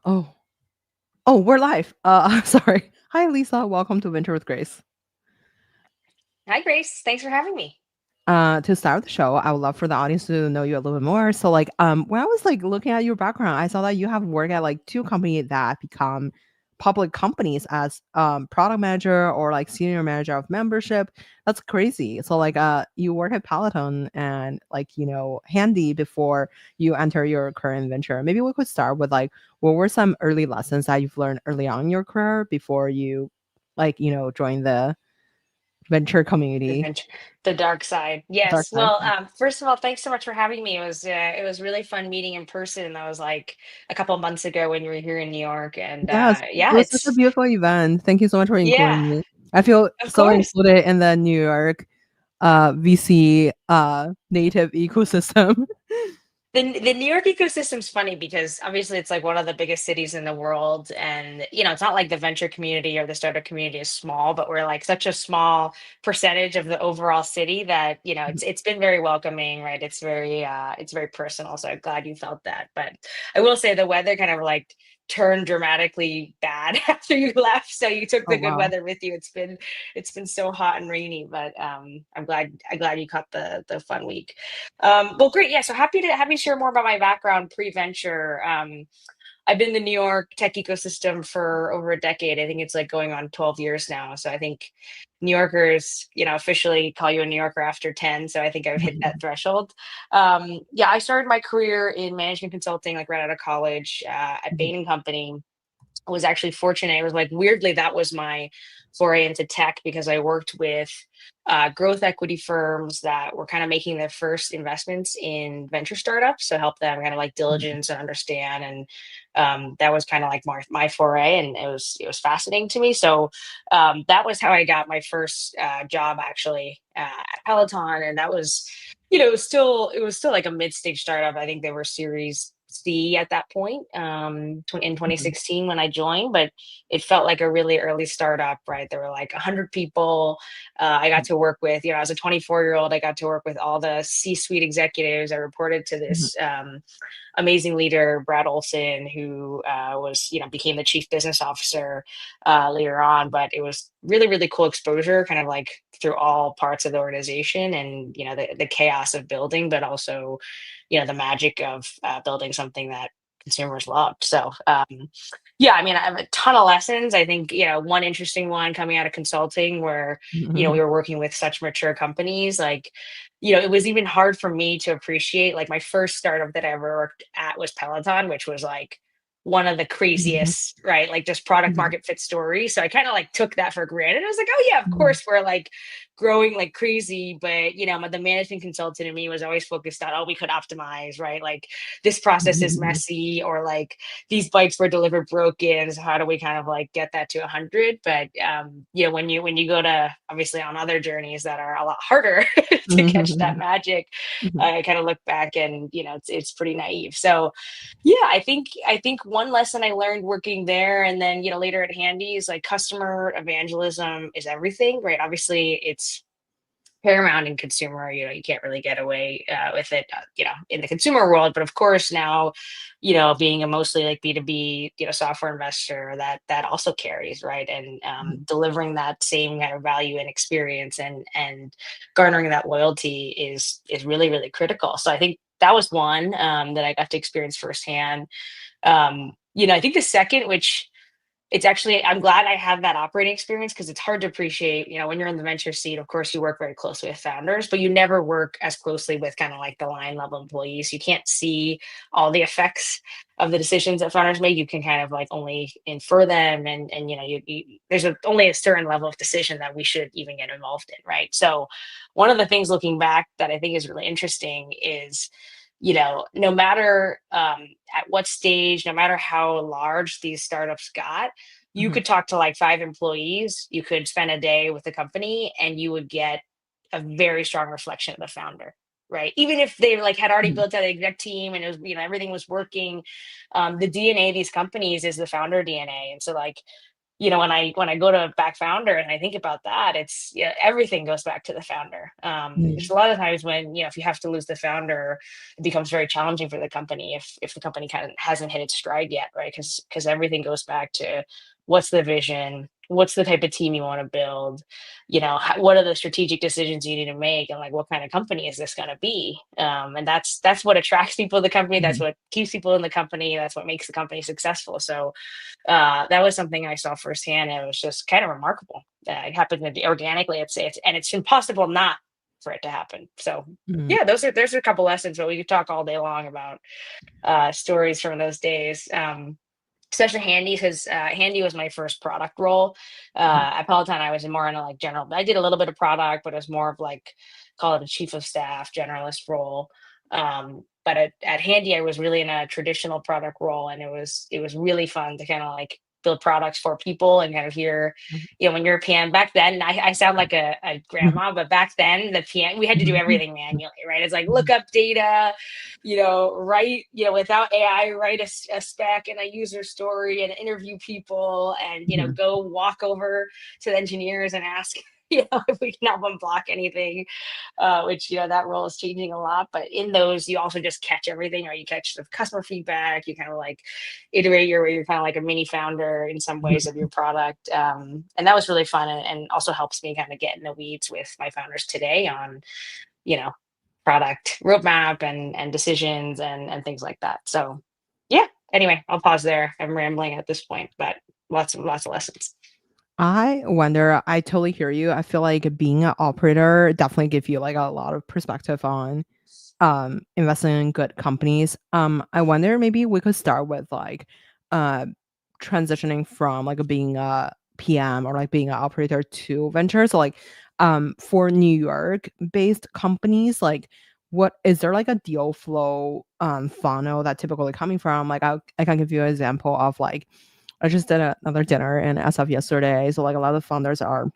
Oh, oh, we're live. Sorry. Hi, Lisa. Welcome to Venture with Grace. Hi, Grace. Thanks for having me. To start the show, I would love for the audience to know you a little bit more. So, when I was looking at your background, I saw that you have worked at two companies that become public companies as product manager or senior manager of membership. That's crazy. So, you work at Peloton and Handy before you enter your current venture. Maybe we could start with what were some early lessons that you've learned early on in your career before you join the venture community, Adventure, the dark side. dark Yes. side. Well, first of all, thanks so much for having me. It was really fun meeting in person. That was like a couple of months ago when you were here in New York, and Yes, it yeah, was such a beautiful event. Thank you so much for yeah, including me. I feel of so course. included in the New York VC native ecosystem. The New York ecosystem's funny because obviously it's like one of the biggest cities in the world, and it's not like the venture community or the startup community is small, but we're like such a small percentage of the overall city that it's been very welcoming, right? It's very personal. So I'm glad you felt that. But I will say the weather kind of like turned dramatically bad after you left, so you took Oh the good wow. weather with you. It's been so hot and rainy, but I'm glad you caught the fun week. Well, great. Yeah. So happy to share more about my background pre-venture. I've been in the New York tech ecosystem for over a decade. I think it's like going on 12 years now. So I think New Yorkers, officially call you a New Yorker after 10. So I think I've hit that threshold. Yeah, I started my career in management consulting, like right out of college, at Bain Company. Was actually fortunate. It was like weirdly that was my foray into tech because I worked with growth equity firms that were kind of making their first investments in venture startups. So help them kind of like diligence and understand. And that was kind of like my foray, and it was fascinating to me. So that was how I got my first job actually at Peloton, and that was. It was still like a mid-stage startup. I think they were Series C at that point, in Mhm. 2016 when I joined, but it felt like a really early startup, right? There were like 100 people. I got to work with, as a 24-year-old, I got to work with all the C-suite executives. I reported to Mhm. this amazing leader, Brad Olson, who became the chief business officer later on. But it was really, really cool exposure, kind of like through all parts of the organization, and the chaos of building, but also the magic of building something that consumers loved. So yeah, I mean, I have a ton of lessons. I think one interesting one coming out of consulting where we Mhm. were working with such mature companies, like it was even hard for me to appreciate, like, my first startup that I ever worked at was Peloton, which was like one of the Mhm. craziest, right? Like just product Mhm. market fit stories. So I kind of like took that for granted. I was like, oh yeah, of Mhm. course we're like growing like crazy. But the management consultant in me was always focused on, oh, we could optimize, right? Like this process is Mhm. messy, or like these bikes were delivered broken. So how do we kind of like get that to 100? But when you go to, obviously, on other journeys that are a lot harder to catch that Mhm. magic, Mhm. I kind of look back and it's pretty naive. So yeah, I think one lesson I learned working there, and then later at Handy, is like customer evangelism is everything, right? Obviously, it's paramount in consumer. You can't really get away with it, in the consumer world. But of course, now, being a mostly like B2B, software investor, that also carries, right? And delivering that same kind of value and experience, and garnering that loyalty is really, really critical. So I think that was one that I got to experience firsthand. I think the second, which it's actually, I'm glad I have that operating experience, because it's hard to appreciate, when you're in the venture seat. Of course, you work very closely with founders, but you never work as closely with kind of like the line level employees. You can't see all the effects of the decisions that founders make. You can kind of like only infer them, and there's only a certain level of decision that we should even get involved in, right? So one of the things looking back that I think is really interesting is, no matter at what stage, no matter how large these startups got, you Mhm. could talk to like five employees, you could spend a day with the company, and you would get a very strong reflection of the founder, right? Even if they like had already Mhm. built out the exec team and it was, everything was working, the DNA of these companies is the founder DNA. And so like when I go to back founder and I think about that, it's, yeah, everything goes back to the founder. Mm, There's a lot of times when, if you have to lose the founder, it becomes very challenging for the company if the company kind of hasn't hit its stride yet, right? Because everything goes back to what's the vision, what's the type of team you want to build, what are the strategic decisions you need to make, and like what kind of company is this going to be? And that's what attracts people to the company. That's mhm, what keeps people in the company. That's what makes the company successful. So that was something I saw firsthand. And it was just kind of remarkable. It happened to be organically. And it's impossible not for it to happen. So mm, yeah, there's a couple lessons, but we could talk all day long about stories from those days. Especially Handy, because Handy was my first product role. mhm, At Peloton, I was more in a like general. I did a little bit of product, but it was more of like, call it a chief of staff generalist role. But at Handy, I was really in a traditional product role, and it was really fun to kind of like build products for people and kind of hear, mhm, when you're a PM back then. I sound like a mhm, grandma, but back then the PM, we had to do mhm, everything manually, right? It's like look up data, write, without AI, write a spec and a user story and interview people and, mhm, go walk over to the engineers and ask, if we can help them block anything, which, that role is changing a lot. But in those, you also just catch everything, or you catch the customer feedback, you kind of like iterate your way, you're kind of like a mini founder in some ways of your product. And that was really fun, and also helps me kind of get in the weeds with my founders today on, you know, product roadmap and decisions and things like that. So yeah. Anyway, I'll pause there. I'm rambling at this point, but lots of lessons. I wonder, I totally hear you. I feel like being an operator definitely give you like a lot of perspective on investing in good companies. I wonder maybe we could start with like uh transitioning from like being a PM or like being an operator to venture. So like for New York based companies, like what is there like a deal flow funnel that typically coming from? Like I can give you an example of like I just did another dinner in SF yesterday. So like a lot of founders are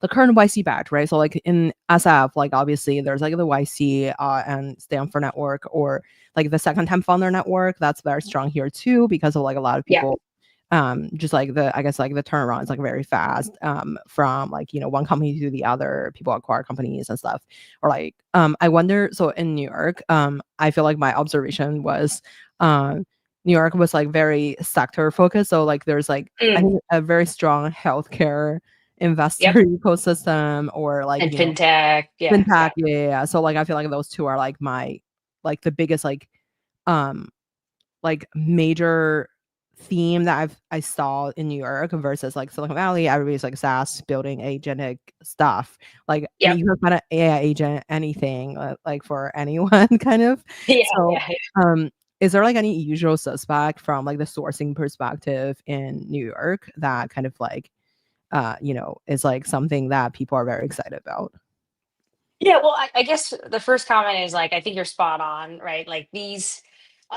the current YC batch, right? So like in SF, like obviously there's like the YC and Stanford network or like the second time founder network that's very strong here too because of like a lot of Yeah. people just like the I guess like the turnaround is like very fast from like one company to the other people acquire companies and stuff or like I wonder so in New York I feel like my observation was New York was like very sector focused so like there's like I Mm, think a very strong healthcare investor yep. ecosystem or like And fintech. Yeah. fintech Yeah. yeah so like I feel like those two are like my like the biggest um like major theme that I saw in New York versus like Silicon Valley. Everybody's like SaaS building agentic stuff. Like Yep. you can find an AI agent anything like for anyone kind of. Yeah. So Yeah. um is there like any usual suspect from like the sourcing perspective in New York that kind of like is like something that people are very excited about? Yeah, well, I guess the first comment is like, I think you're spot on, right? Like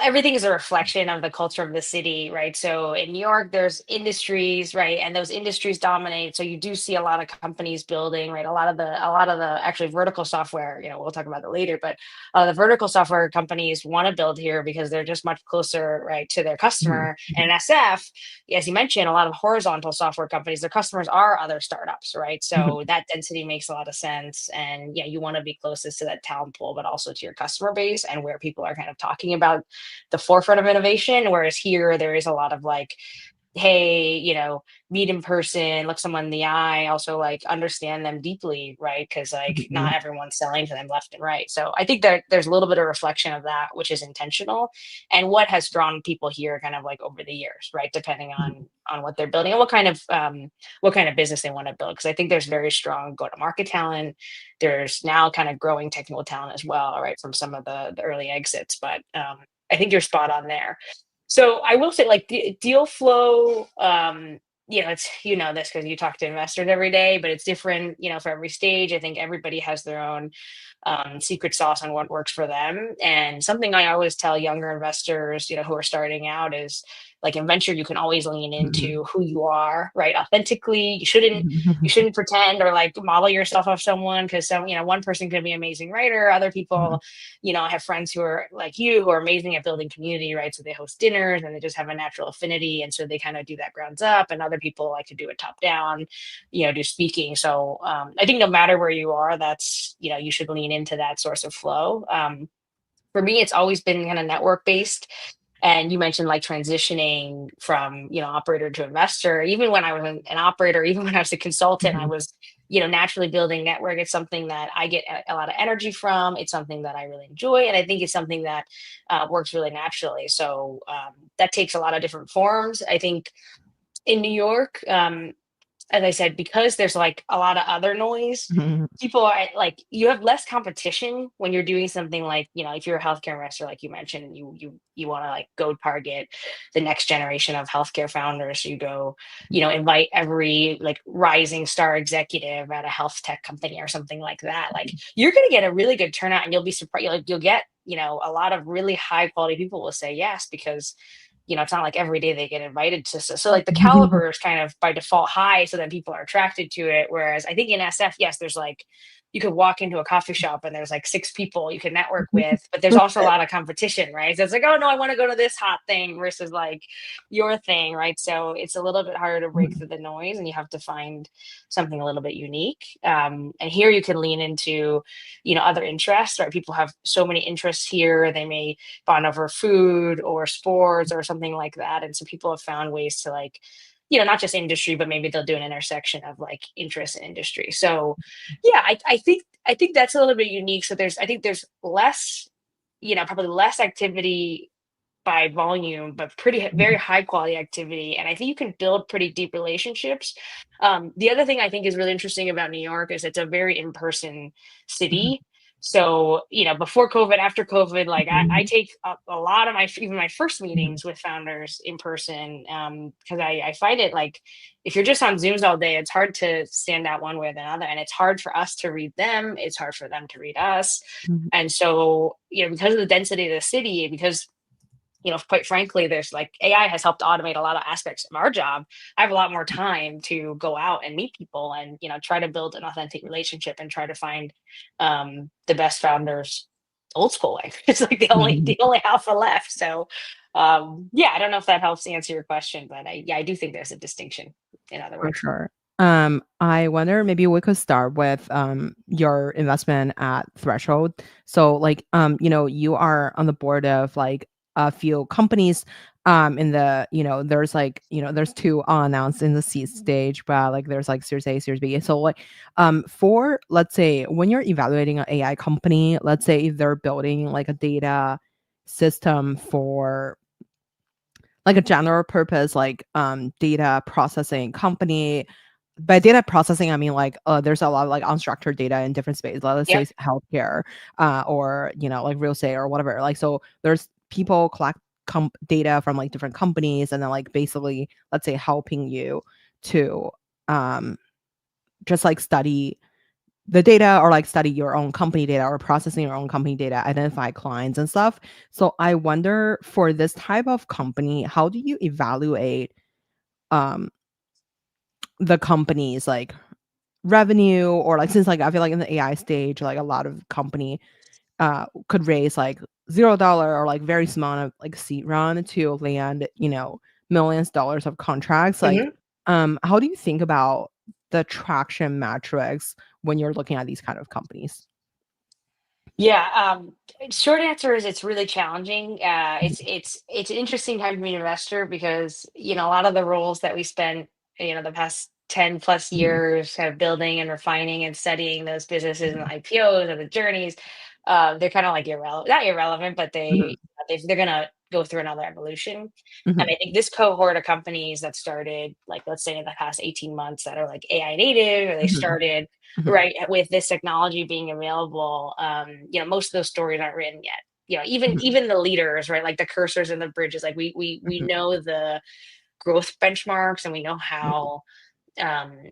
everything is a reflection of the culture of the city, right? So in New York, there's industries, right? And those industries dominate. So you do see a lot of companies building, right? A lot of the actually vertical software, we'll talk about it later, but the vertical software companies want to build here because they're just much closer, right, to their Mhm, customer. And in mhm, SF, as you mentioned, a lot of horizontal software companies, their customers are other startups, right? mhm, So that density makes a lot of sense. And yeah, you want to be closest to that talent pool, but also to your customer base and where people are kind of talking about the forefront of innovation. Whereas here, there is a lot of like, hey, meet in person, look someone in the eye, also like understand them deeply, right? Because like mhm, not everyone's selling to them left and right. So I think that there's a little bit of reflection of that, which is intentional, and what has drawn people here kind of like over the years, right? Depending mhm, on what they're building and what kind of business they want to build. Because I think there's very strong go-to-market talent. There's now kind of growing technical talent as well, right? From some of the early exits. But I think you're spot on there. So I will say, like deal flow, it's this because you talk to investors every day, but it's different, for every stage. I think everybody has their own secret sauce on what works for them. And something I always tell younger investors, who are starting out is like in venture, you can always lean mhm, into who you are, right? Authentically. You shouldn't pretend or like model yourself off someone because one person could be an amazing writer. Other mhm, people, I have friends who are like you who are amazing at building community, right? So they host dinners and they just have a natural affinity. And so they kind of do that grounds up. And other people like to do it top down, do speaking. So I think no matter where you are, that's, you should lean into that source of flow. For me, it's always been kind of network based. And you mentioned like transitioning from, operator to investor. Even when I was an operator, even when I was a consultant, I Mhm. was, naturally building network. It's something that I get a lot of energy from. It's something that I really enjoy. And I think it's something that works really naturally. So that takes a lot of different forms. I think in New York, as I said, because there's like a lot of other noise, Mhm. people are like, you have less competition when you're doing something like, if you're a healthcare investor, like you mentioned, you want to like go target the next generation of healthcare founders. You go, invite every like rising star executive at a health tech company or something like that. Like you're going to get a really good turnout, and you'll be surprised. You'll get, a lot of really high quality people will say yes, because it's not like every day they get invited to. So like the caliber is kind of by default high. So then people are attracted to it. Whereas I think in SF, yes, there's like, you could walk into a coffee shop and there's like 6 people you can network with, but there's also a lot of competition, right? So it's like, oh no, I want to go to this hot thing versus like your thing, right? So it's a little bit harder to break through the noise, and you have to find something a little bit unique. And here you can lean into, other interests, right? People have so many interests here. They may bond over food or sports or something like that. And so people have found ways to like, not just industry, but maybe they'll do an intersection of like interest and industry. So yeah, I think that's a little bit unique. So I think there's less, probably less activity by volume, but very high quality activity. And I think you can build pretty deep relationships. The other thing I think is really interesting about New York is it's a very in-person city. So, before COVID, after COVID, like I take a lot of even my first meetings with founders in person, because I find it like, if you're just on Zooms all day, it's hard to stand out one way or the other. And it's hard for us to read them. It's hard for them to read us. And so, because of the density of the city, because quite frankly, there's like AI has helped automate a lot of aspects of our job. I have a lot more time to go out and meet people and, try to build an authentic relationship and try to find the best founders old school way. It's like the only alpha left. So yeah, I don't know if that helps answer your question, but I do think there's a distinction, in other For words. sure. I wonder maybe we could start with your investment at Threshold. So like you are on the board of like a few companies in the there's like there's two announced in the seed stage, but like there's like Series A, Series B. So like for let's say when you're evaluating an AI company, let's say if they're building like a data system for like a general purpose like data processing company. By data processing I mean like there's a lot of like unstructured data in different spaces, let's Yep. say healthcare or like real estate or whatever, like so there's people collect data from like different companies and then like basically let's say helping you to um just like study the data or like study your own company data or processing your own company data, identify clients and stuff. So I wonder for this type of company, how do you evaluate um the company's like revenue or like since like I feel like in the AI stage, like a lot of company could raise like $0 or like very small of like seed run to land, millions of dollars of contracts. Like Mhm. how do you think about the traction metrics when you're looking at these kind of companies? Yeah, short answer is it's really challenging. It's an interesting time to be an investor because a lot of the roles that we spent the past 10 plus Mhm, years kind of building and refining and studying those businesses and the IPOs and the journeys, they're kind of like irrelevant, not irrelevant, but mhm, they're gonna go through another evolution. And mhm, I think this cohort of companies that started, like let's say in the past 18 months, that are like AI native, or they mhm, started mhm, right with this technology being available. Most of those stories aren't written yet. Even mhm, even the leaders, right? Like the cursors and the bridges, like we mhm, know the growth benchmarks, and we know mhm, how um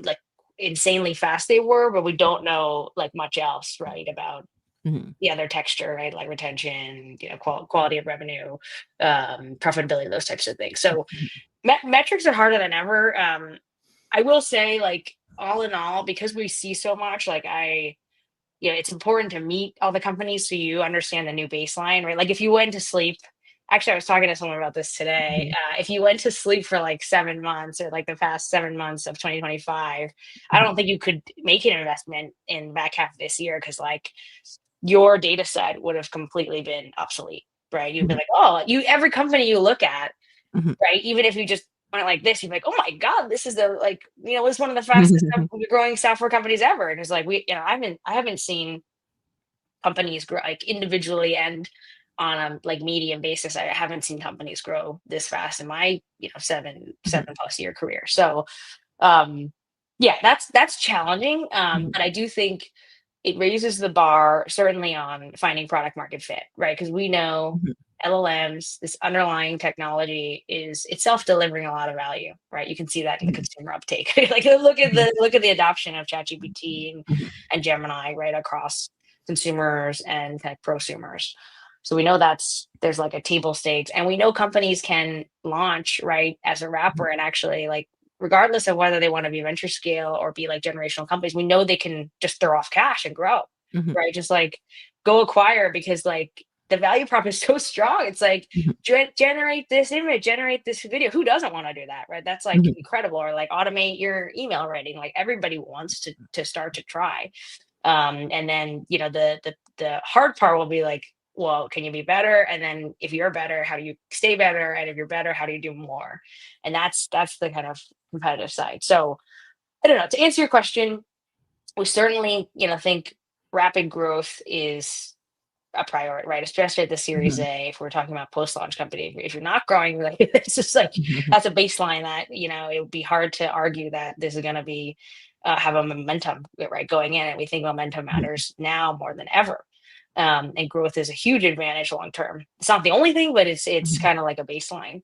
like insanely fast they were, but we don't know like much else, right? About mhm, the other texture, right? Like retention, quality of revenue, profitability, those types of things. So metrics are harder than ever. I will say, like, all in all, because we see so much, like it's important to meet all the companies so you understand the new baseline, right? Like if you went to sleep Actually, I was talking to someone about this today. Mhm, If you went to sleep for like 7 months or like the past 7 months of 2025, I mhm, don't think you could make an investment in the back half of this year because like your data set would have completely been obsolete, right? You'd be mhm, like, oh, you every company you look at, mhm, right? Even if you just went like this, you'd be like, oh my God, this is the like, it's one of the fastest mhm, growing software companies ever. And it's like I haven't seen companies grow like individually and on a like medium basis. I haven't seen companies grow this fast in my, mhm, seven plus year career. So um yeah, that's challenging. mhm, But I do think it raises the bar certainly on finding product market fit, right? Because we know mhm, LLMs, this underlying technology is itself delivering a lot of value, right? You can see that in the mhm, consumer uptake. Like look at mhm, the adoption of ChatGPT mhm, and Gemini, right, across consumers and kind of prosumers. So we know there's like a table stakes, and we know companies can launch right as a wrapper and actually like regardless of whether they want to be venture scale or be like generational companies, we know they can just throw off cash and grow, mhm, right? Just like go acquire because like the value prop is so strong. It's like mhm, generate this image, generate this video. Who doesn't want to do that, right? That's like mhm, incredible. Or like automate your email writing. Like everybody wants to start to try. And then the hard part will be like, well, can you be better? And then if you're better, how do you stay better? And if you're better, how do you do more? And that's the kind of competitive side. So I don't know. To answer your question, we certainly think rapid growth is a priority, right? Especially at the Series mhm, A, if we're talking about post-launch company. If you're not growing, like it's just like mhm, that's a baseline that it would be hard to argue that this is going to be have a momentum, right, going in. And we think momentum mhm, matters now more than ever. And growth is a huge advantage long term. It's not the only thing, but it's mhm, kind of like a baseline.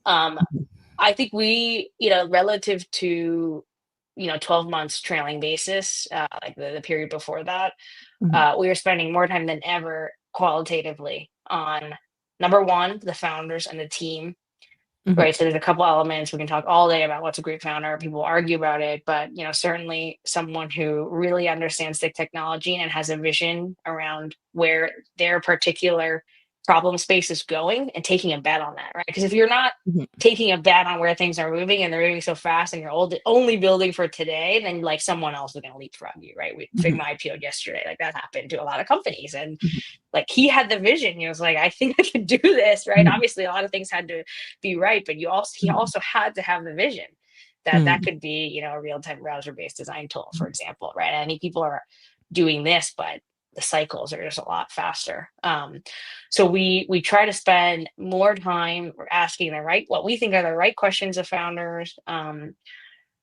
Um, mhm, I think we, relative to 12 months trailing basis, like the period before that, mhm, we are spending more time than ever qualitatively on number one, the founders and the team, mhm, right? So there's a couple elements. We can talk all day about what's a great founder. People argue about it, but certainly someone who really understands the technology and has a vision around where their particular problem space is going and taking a bet on that, right? Because if you're not mhm, taking a bet on where things are moving and they're moving so fast and you're only building for today, then like someone else is going to leapfrog you, right? mhm, Figma IPO'd yesterday, like that happened to a lot of companies, and mhm, like he had the vision. He was like, I think I can do this, right? mhm, Obviously, a lot of things had to be right, but he mhm, also had to have the vision that mhm, could be, a real-time browser-based design tool, for example, right? I think people are doing this, but the cycles are just a lot faster. So we try to spend more time asking what we think are the right questions of founders.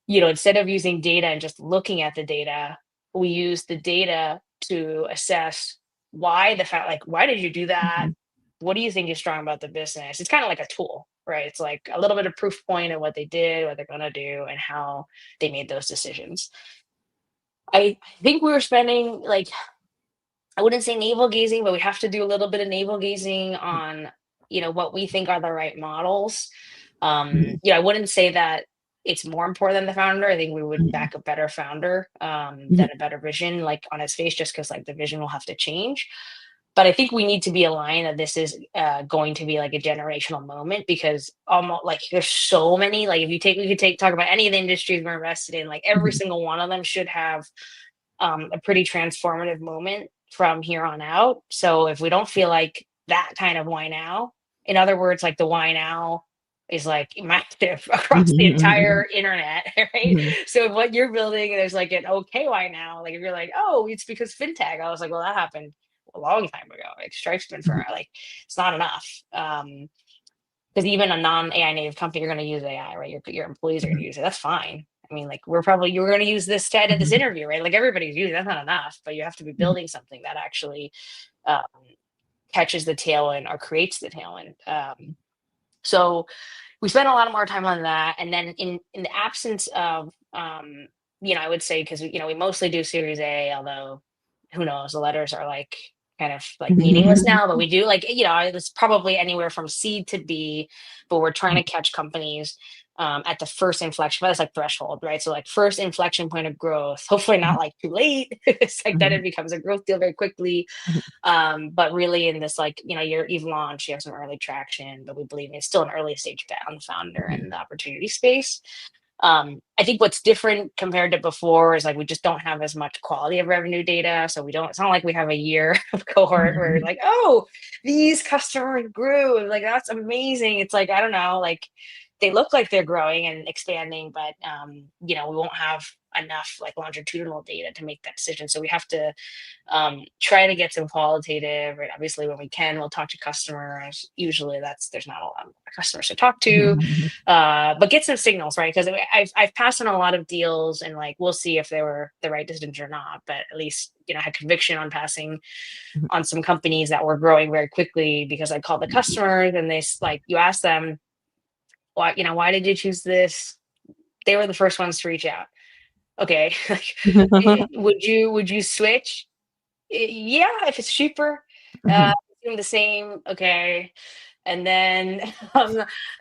Instead of using data and just looking at the data, we use the data to assess why like why did you do that? mhm, What do you think is strong about the business? It's kind of like a tool, right? It's like a little bit of proof point of what they did, what they're gonna do, and how they made those decisions. I think we were spending like I wouldn't say navel gazing, but we have to do a little bit of navel gazing on, what we think are the right models. mhm, I wouldn't say that it's more important than the founder. I think we would mhm, back a better founder mhm, than a better vision, like on its face, just because like the vision will have to change. But I think we need to be aligned that this is going to be like a generational moment because almost like there's so many. Like if we could talk about any of the industries we're invested in, like every mhm, single one of them should have a pretty transformative moment from here on out. So if we don't feel like that kind of why now, in other words, like the why now is like massive across the mhm, entire internet, right? mhm, So if what you're building, there's like an okay why now, like if you're like, oh, it's because fintech, I was like, well, that happened a long time ago. Like Stripe's been for mhm, like it's not enough. Because even a non AI native company, you're going to use AI, right? Your employees are going to mhm, use it. That's fine. I mean, like you're going to use this to edit this interview, right? Like everybody's using that's not enough, but you have to be mhm, building something that actually um, catches the tail end or creates the tail end. So we spent a lot of more time on that, and then in the absence of I would say because we mostly do Series A, although who knows, the letters are like kind of like meaningless mhm, now, but we do like it's probably anywhere from C to B, but we're trying to catch companies at the first inflection, that's like threshold, right? So like first inflection point of growth, hopefully not like too late. It's like then it becomes a growth deal very quickly. But really in this, like, you've launched, you have some early traction, but we believe it's still an early stage bet on the founder and the opportunity space. I think what's different compared to before is like we just don't have as much quality of revenue data. So it's not like we have a year of cohort where like, oh, these customers grew. And like, that's amazing. It's like, I don't know, like they look like they're growing and expanding, but we won't have enough like longitudinal data to make that decision. So we have to try to get some qualitative, right? Obviously when we can, we'll talk to customers. Usually there's not a lot of customers to talk to, but get some signals, right? Because I've passed on a lot of deals and like we'll see if they were the right decisions or not, but at least I had conviction on passing on some companies that were growing very quickly because I called the customers and they like, you ask them why did you choose this? They were the first ones to reach out. Okay. Would you switch? Yeah, if it's cheaper, doing the same. Okay. And then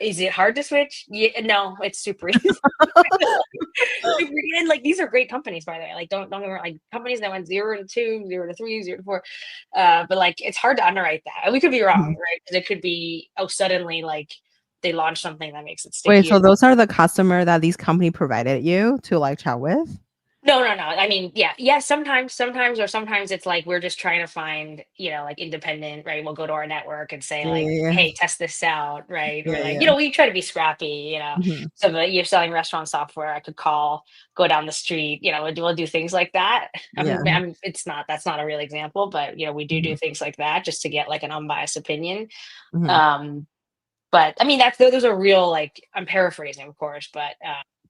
is it hard to switch? Yeah, no, it's super easy. And like these are great companies, by the way. Like don't get me wrong, like companies that went 0 to 2, 0 to 3, 0 to 4. But like it's hard to underwrite that. And we could be wrong, right? Because it could be suddenly like they launch something that makes it Wait, stickier. so those are the customer that these company provided you to like chat with? No. I mean, yeah. Sometimes, or sometimes it's like we're just trying to find, like independent, right? We'll go to our network and say, like, Yeah, "Hey, test this out," right? Or yeah, like, yeah. we try to be scrappy, Mhm, So that you're selling restaurant software, I could call, go down the street, we'll do things like that. yeah. That's not a real example, but we do Mhm, things like that just to get like an unbiased opinion. mhm, Um, but I mean, those are real, like I'm paraphrasing, of course, but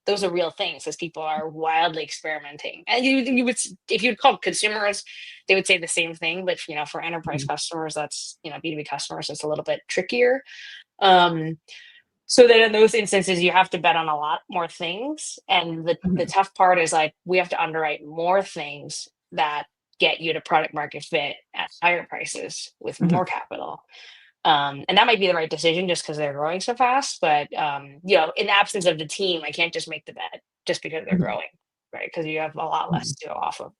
those are real things because people are wildly experimenting. And you would, if you'd call consumers, they would say the same thing. But for enterprise mhm, customers, that's B2B customers, it's a little bit trickier. Um, so then in those instances, you have to bet on a lot more things. And the mhm, tough part is like we have to underwrite more things that get you to product market fit at higher prices with mhm, more capital. And that might be the right decision just because they're growing so fast. But in the absence of the team, I can't just make the bet just because they're mhm, growing, right? Because you have a lot mhm. less to go off of.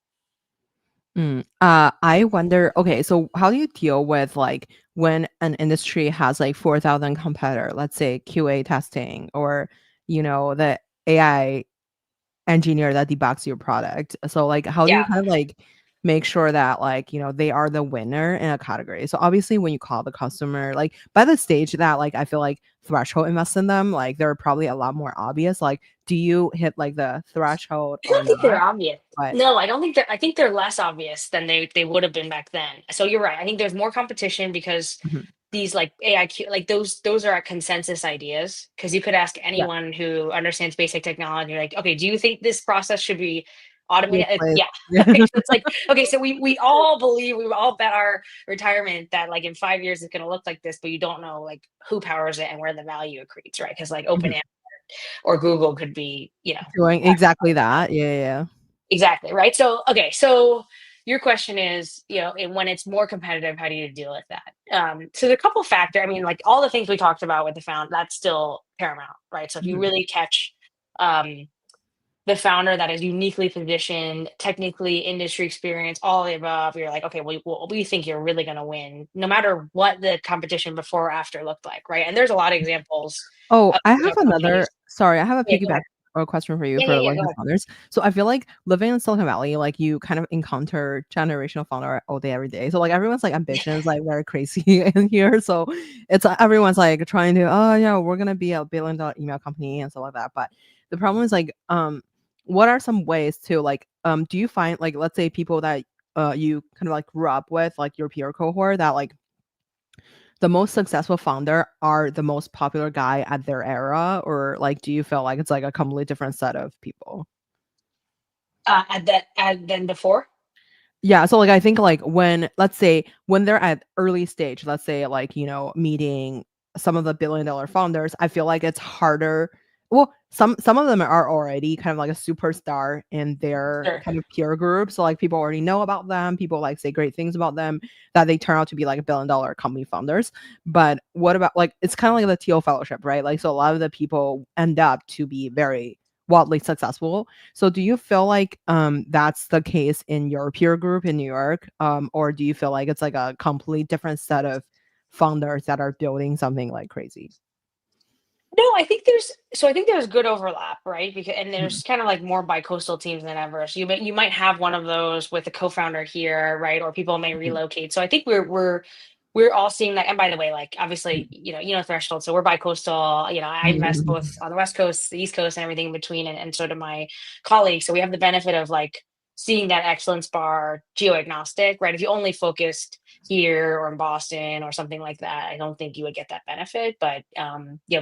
I wonder, okay, so how do you deal with like when an industry has like 4,000 competitor, let's say QA testing or, the AI engineer that debugs your product. So like how do you Yeah. kind of like make sure that like, they are the winner in a category? So obviously when you call the customer, like by the stage that like I feel like threshold invests in them, like they're probably a lot more obvious. Like do you hit like the threshold I or don't think they're not? obvious. But No, I don't think I think they're less obvious than they would have been back then. So you're right. I think there's more competition because mhm, these like AIQ, like those are consensus ideas. Because you could ask yeah, anyone who understands basic technology, like, okay, do you think this process should be automated? replace Yeah. yeah. It's like, okay, so we all believe, we all bet our retirement that like in 5 years it's gonna look like this, but you don't know like who powers it and where the value accretes, right? Because like Mhm. OpenAI or Google could be, Doing exactly that. Yeah, yeah. exactly, right? So, okay, so your question is, and when it's more competitive, how do you deal with that? So there are a couple factors. I mean, like all the things we talked about with the found, that's still paramount, right? So if you Mhm, really catch um, the founder that is uniquely positioned, technically, industry experience, all the above, you're like, okay, we think you're really going to win, no matter what the competition before or after looked like, right? And there's a lot of examples Oh, of I have companies. another sorry, I have a Yeah, go piggyback ahead. or question for you Yeah, for yeah, like go the ahead. founders. So I feel like living in Silicon Valley, like you kind of encounter generational founder all day, every day. So like everyone's like ambitions like very crazy in here. So it's everyone's like trying to, oh yeah, we're gonna be a $1 billion email company and stuff like that. But the problem is like, what are some ways to like, do you find like let's say people that you kind of like grew up with, like your peer cohort that like the most successful founder are the most popular guy at their era, or like do you feel like it's like a completely different set of people? Than before. Yeah, so like I think like when let's say when they're at early stage, let's say like, meeting some of the billion-dollar founders, I feel like it's harder well, some of them are already kind of like a superstar in their Sure. kind of peer group. So like people already know about them. People like say great things about them that they turn out to be like $1 billion company founders. But what about like it's kind of like the TO fellowship, right? Like so a lot of the people end up to be very wildly successful. So do you feel like that's the case in your peer group in New York? Or do you feel like it's like a complete different set of founders that are building something like crazy? No, I think there's good overlap, right? Because and Mhm, there's kind of like more bi-coastal teams than ever. So you might have one of those with a co-founder here, right? Or people may mhm, relocate. So I think we're all seeing that. And by the way, like obviously, Threshold. So we're bi-coastal. I invest mhm, both on the West Coast, the East Coast, and everything in between, and so do my colleagues. So we have the benefit of like seeing that excellence bar geo-agnostic, right? If you only focused here or in Boston or something like that, I don't think you would get that benefit. But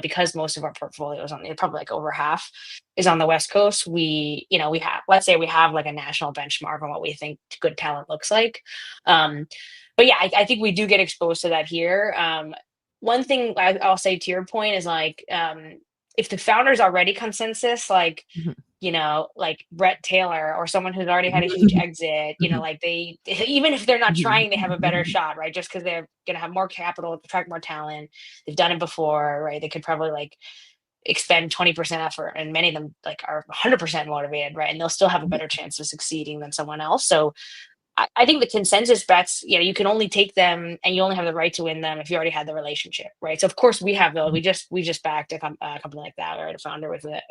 because most of our portfolio is probably like over half is on the West Coast, we have, let's say we have like a national benchmark on what we think good talent looks like. But yeah, I think we do get exposed to that here. One thing I'll say to your point is like if the founder's already consensus, like mhm, like Brett Taylor or someone who's already had a huge exit, mhm, like they, even if they're not mhm, trying, they have a better shot, right? Just because they're going to have more capital, attract more talent. They've done it before, right? They could probably like expend 20% effort, and many of them like are 100% motivated, right? And they'll still have a better chance of succeeding than someone else. So I think the consensus bets, you can only take them and you only have the right to win them if you already had the relationship, right? So of course we have those. We just backed a company like that, right? A founder with a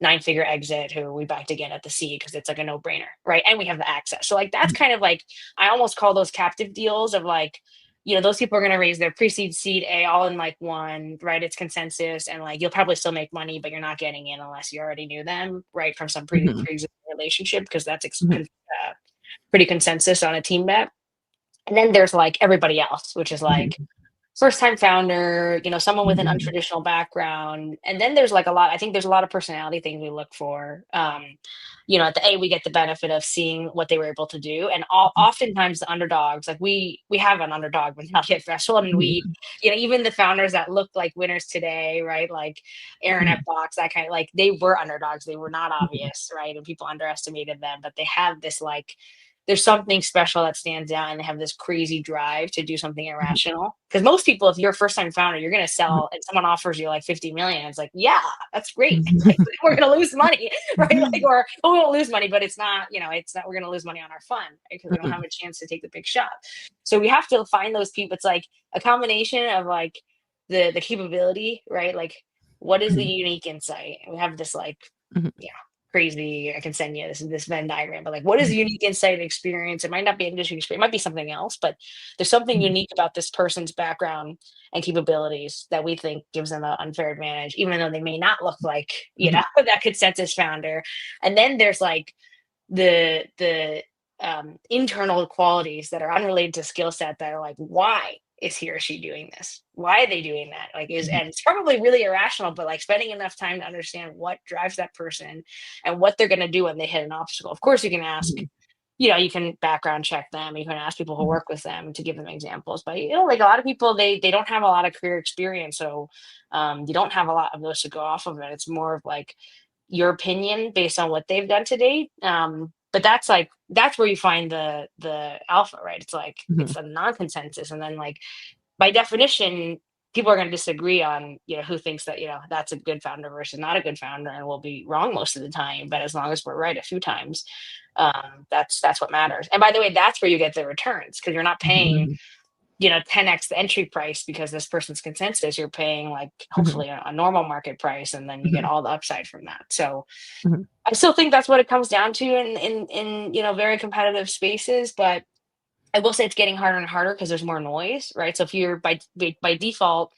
9-figure exit who we backed again at the seed because it's like a no-brainer, right? And we have the access. So like that's kind of like I almost call those captive deals of like, those people are going to raise their pre-seed seed A all in like one, right? It's consensus and like you'll probably still make money, but you're not getting in unless you already knew them, right? From some mhm, pre-existing relationship because that's mhm, pretty consensus on a team bet. And then there's like everybody else, which is like mhm, first time founder, someone with an mhm, untraditional background. And then there's like a lot, I think there's a lot of personality things we look for. At the A, we get the benefit of seeing what they were able to do. And oftentimes the underdogs, like we have an underdog mentality at Threshold. And we, mhm, even the founders that look like winners today, right? Like Aaron mhm, at Box, that kind of like they were underdogs. They were not mhm, obvious, right? And people underestimated them, but they have this like there's something special that stands out and they have this crazy drive to do something mhm, irrational. Because most people, if you're a first time founder, you're going to mhm, sell and someone offers you like 50 million. It's like, yeah, that's great. mhm, We're going to lose money, right? Like, mhm, or we won't lose money, but it's not, we're going to lose money on our fund because we don't have a chance to take the big shot. So we have to find those people. It's like a combination of like the capability, right? Like, what is the mhm, unique insight? And we have this like, mhm, yeah, crazy. I can send you this Venn diagram, but like, what is a unique insight and experience? It might not be industry experience, it might be something else, but there's something mhm, unique about this person's background and capabilities that we think gives them an unfair advantage, even though they may not look like, mhm, that consensus founder. And then there's like the internal qualities that are unrelated to skill set that are like, why is he or she doing this? Why are they doing that? Like mhm, and it's probably really irrational, but like spending enough time to understand what drives that person and what they're going to do when they hit an obstacle. Of course, you can ask, mhm, you can background check them. You can ask people who work with them to give them examples. But like a lot of people, they don't have a lot of career experience, so you don't have a lot of those to go off of it. It's more of like your opinion based on what they've done to date. But that's where you find the alpha, right? It's like mhm, it's a non-consensus, and then like by definition, people are going to disagree on who thinks that that's a good founder versus not a good founder, and we'll be wrong most of the time. But as long as we're right a few times, that's what matters. And by the way, that's where you get the returns because you're not paying mhm, 10x the entry price because this person's consensus. You're paying like mhm, hopefully a normal market price, and then you get mhm, all the upside from that. So mhm, I still think that's what it comes down to in very competitive spaces, but I will say it's getting harder and harder because there's more noise, right? So if you're by default,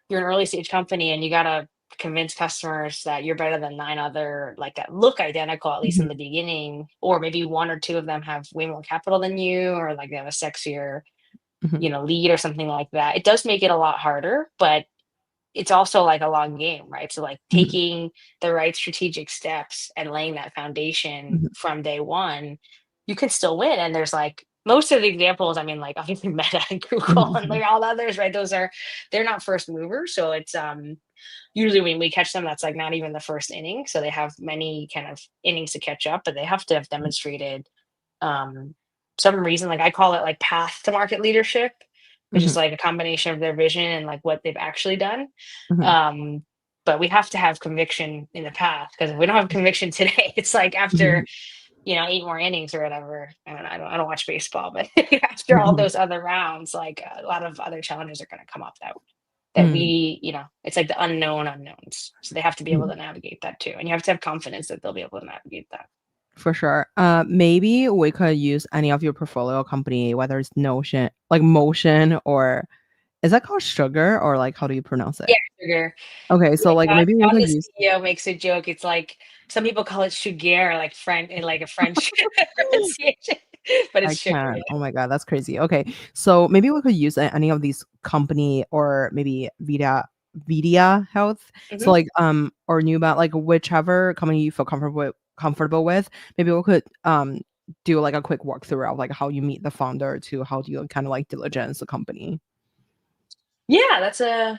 you're an early stage company and you gotta convince customers that you're better than 9 other like that look identical, at least in mhm, the beginning, or maybe one or two of them have way more capital than you, or like they have a sexier, mhm, lead or something like that. It does make it a lot harder, but it's also like a long game, right? So like mhm, taking the right strategic steps and laying that foundation mhm, from day one, you can still win. And there's like most of the examples, I mean, like obviously Meta and Google and Mhm, like all the others, right? They're not first movers. So it's usually when we catch them, that's like not even the first inning. So they have many kind of innings to catch up, but they have to have demonstrated um some reason, like I call it like path to market leadership, which is mhm, like a combination of their vision and like what they've actually done. mhm, Um, but we have to have conviction in the path, because if we don't have conviction today, it's like after mhm, 8 more innings or whatever. I don't watch baseball, but after all mhm, those other rounds, like a lot of other challenges are going to come up that mhm, we, it's like the unknown unknowns. So they have to be able mhm. to navigate that too, and you have to have confidence that they'll be able to navigate that. For sure. Maybe we could use any of your portfolio company, whether it's Notion, like Motion, or is that called Sugar, or like how do you pronounce it? Yeah, sugar. Okay, so like Yeah, maybe we John, could the use. CEO, makes a joke. It's like some people call it sugar, like French, in like a French pronunciation, but it's I sugar. can. Yeah. Oh my God, that's crazy. Okay, so maybe we could use any of these company, or maybe VideaHealth. So Hmm. like or Numa, like whichever company you feel comfortable with. Maybe we could do like a quick walkthrough of like how you meet the founder to how do you kind of like diligence the company. Yeah, so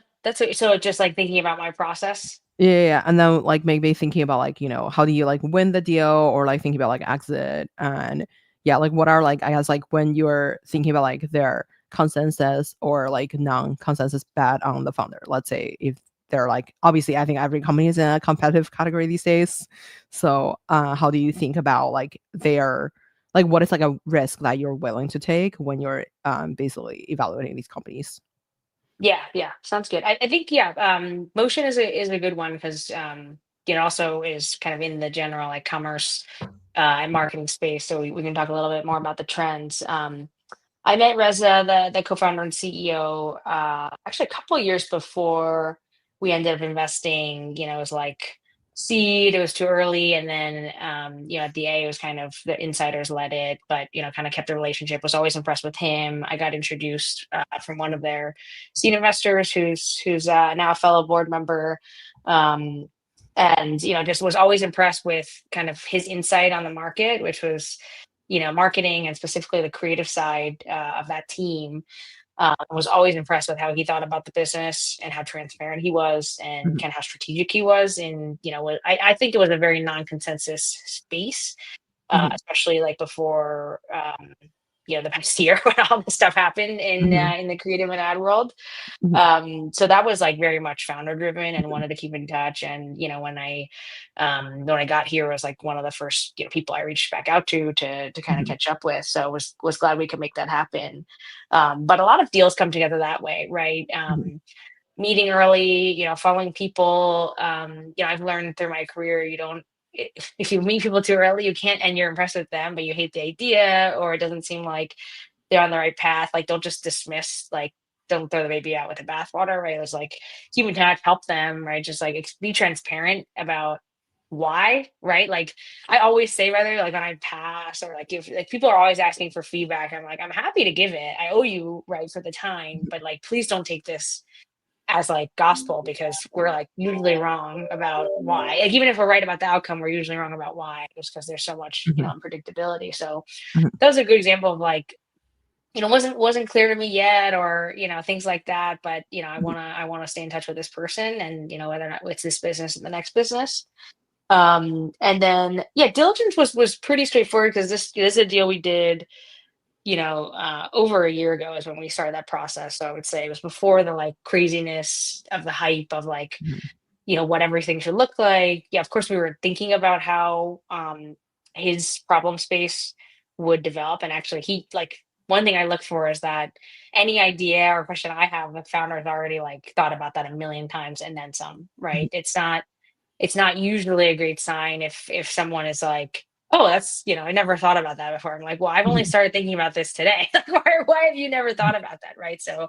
just like thinking about my process. Yeah, yeah, yeah, and then, like, maybe thinking about, like, how do you, like, win the deal, or, like, thinking about, like, exit, and yeah, like, what are, like, I guess, like, when you're thinking about, like, their consensus or, like, non-consensus bet on the founder. Let's say if they're, like, obviously, I think every company is in a competitive category these days. So, how do you think about, like, their like, what is, like, a risk that you're willing to take when you're, basically evaluating these companies? Yeah, yeah, sounds good. I think, yeah, motion is a good one, because it also is kind of in the general like commerce and marketing space. So we can talk a little bit more about the trends. I met Reza, the co-founder and CEO, actually a couple of years before we ended up investing. It was like seed, it was too early, and then at the A, it was kind of the insiders led it, but kind of kept the relationship. Was always impressed with him. I got introduced from one of their seed investors, who's now a fellow board member. Um, and just was always impressed with kind of his insight on the market, which was marketing, and specifically the creative side of that team. Was always impressed with how he thought about the business and how transparent he was, and Mhm, kind of how strategic he was. And I think it was a very non-consensus space, mhm, especially like before the past year when all this stuff happened mhm, in the creative and ad world. mhm, So that was like very much founder driven, and wanted to keep in touch. And when I got here, was like one of the first people I reached back out to kind of mhm, catch up with. So was glad we could make that happen. But a lot of deals come together that way, right? mhm, Meeting early, following people. I've learned through my career, you don't if you meet people too early, you can't, and you're impressed with them, but you hate the idea, or it doesn't seem like they're on the right path. Like, don't just dismiss, like, don't throw the baby out with the bathwater, right? It was like, keep in touch, help them, right? Just like be transparent about why, right? Like, I always say, rather like when I pass, or like if like people are always asking for feedback, I'm like, I'm happy to give it. I owe you, right, for the time, but like, please don't take this as like gospel, because we're like usually wrong about why. Like, even if we're right about the outcome, we're usually wrong about why, just because there's so much mhm, unpredictability. So mhm, that was a good example of like, wasn't clear to me yet, or things like that. But I want to stay in touch with this person, and whether or not it's this business and the next business. And then, yeah, diligence was pretty straightforward, because this is a deal we did over a year ago is when we started that process. So I would say it was before the like craziness of the hype of like mhm, what everything should look like. Yeah, of course we were thinking about how his problem space would develop. And actually, he like, one thing I look for is that any idea or question I have, the founder has already like thought about that a million times and then some, mhm, right? It's not usually a great sign if someone is like, oh, that's, I never thought about that before. I'm like, well, I've only mhm, started thinking about this today. Why have you never thought about that, right? So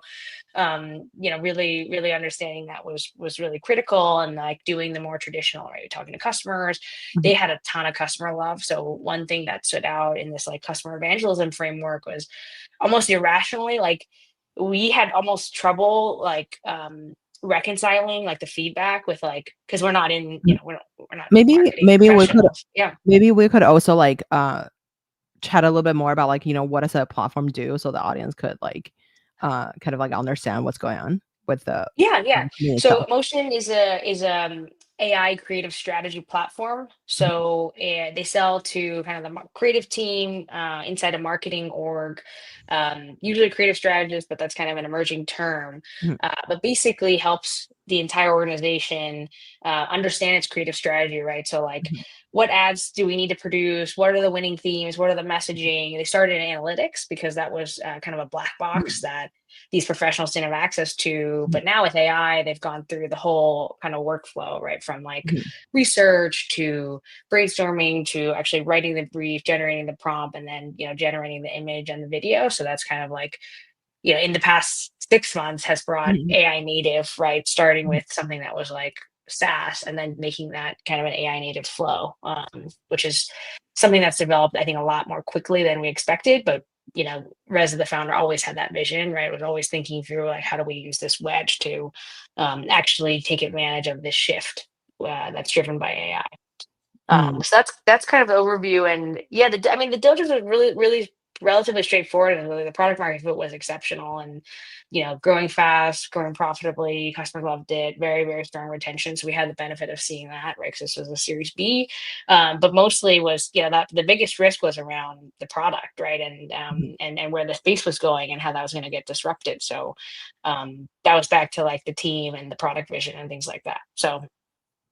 really, really understanding that was really critical. And like doing the more traditional, right, talking to customers. mhm, They had a ton of customer love. So one thing that stood out in this like customer evangelism framework was almost irrationally, like, we had almost trouble like reconciling like the feedback with, like, because we're not in, mhm. we're not Maybe marketing maybe we could professionals. Yeah. maybe we could also, like, chat a little bit more about like, what does a platform do so the audience could like kind of like understand what's going on with the Yeah. company So itself? Emotion is AI creative strategy platform. So they sell to kind of the creative team inside a marketing org, usually creative strategist, but that's kind of an emerging term. Mhm, But basically helps the entire organization understand its creative strategy, right? So like, mhm, what ads do we need to produce? What are the winning themes? What are the messaging? They started in analytics because that was kind of a black box mhm, that these professionals didn't have access to. mhm, But now with AI, they've gone through the whole kind of workflow, right? From like mhm, research to brainstorming to actually writing the brief, generating the prompt, and then, generating the image and the video. So that's kind of like, in the past 6 months has brought mhm, AI native, right? Starting mhm, with something that was like SaaS and then making that kind of an AI native flow, which is something that's developed, I think, a lot more quickly than we expected. But, Reza, the founder, always had that vision, right? Was always thinking through like, how do we use this wedge to actually take advantage of this shift that's driven by AI. mhm, So that's kind of the overview, and yeah, I mean, the diligence was really relatively straightforward, and really the product market fit was exceptional, and growing fast, growing profitably, customers loved it, very strong retention. So we had the benefit of seeing that, right? Because this was a Series B, but mostly was that the biggest risk was around the product, right, and mhm, and where the space was going and how that was going to get disrupted. So that was back to like the team and the product vision and things like that. So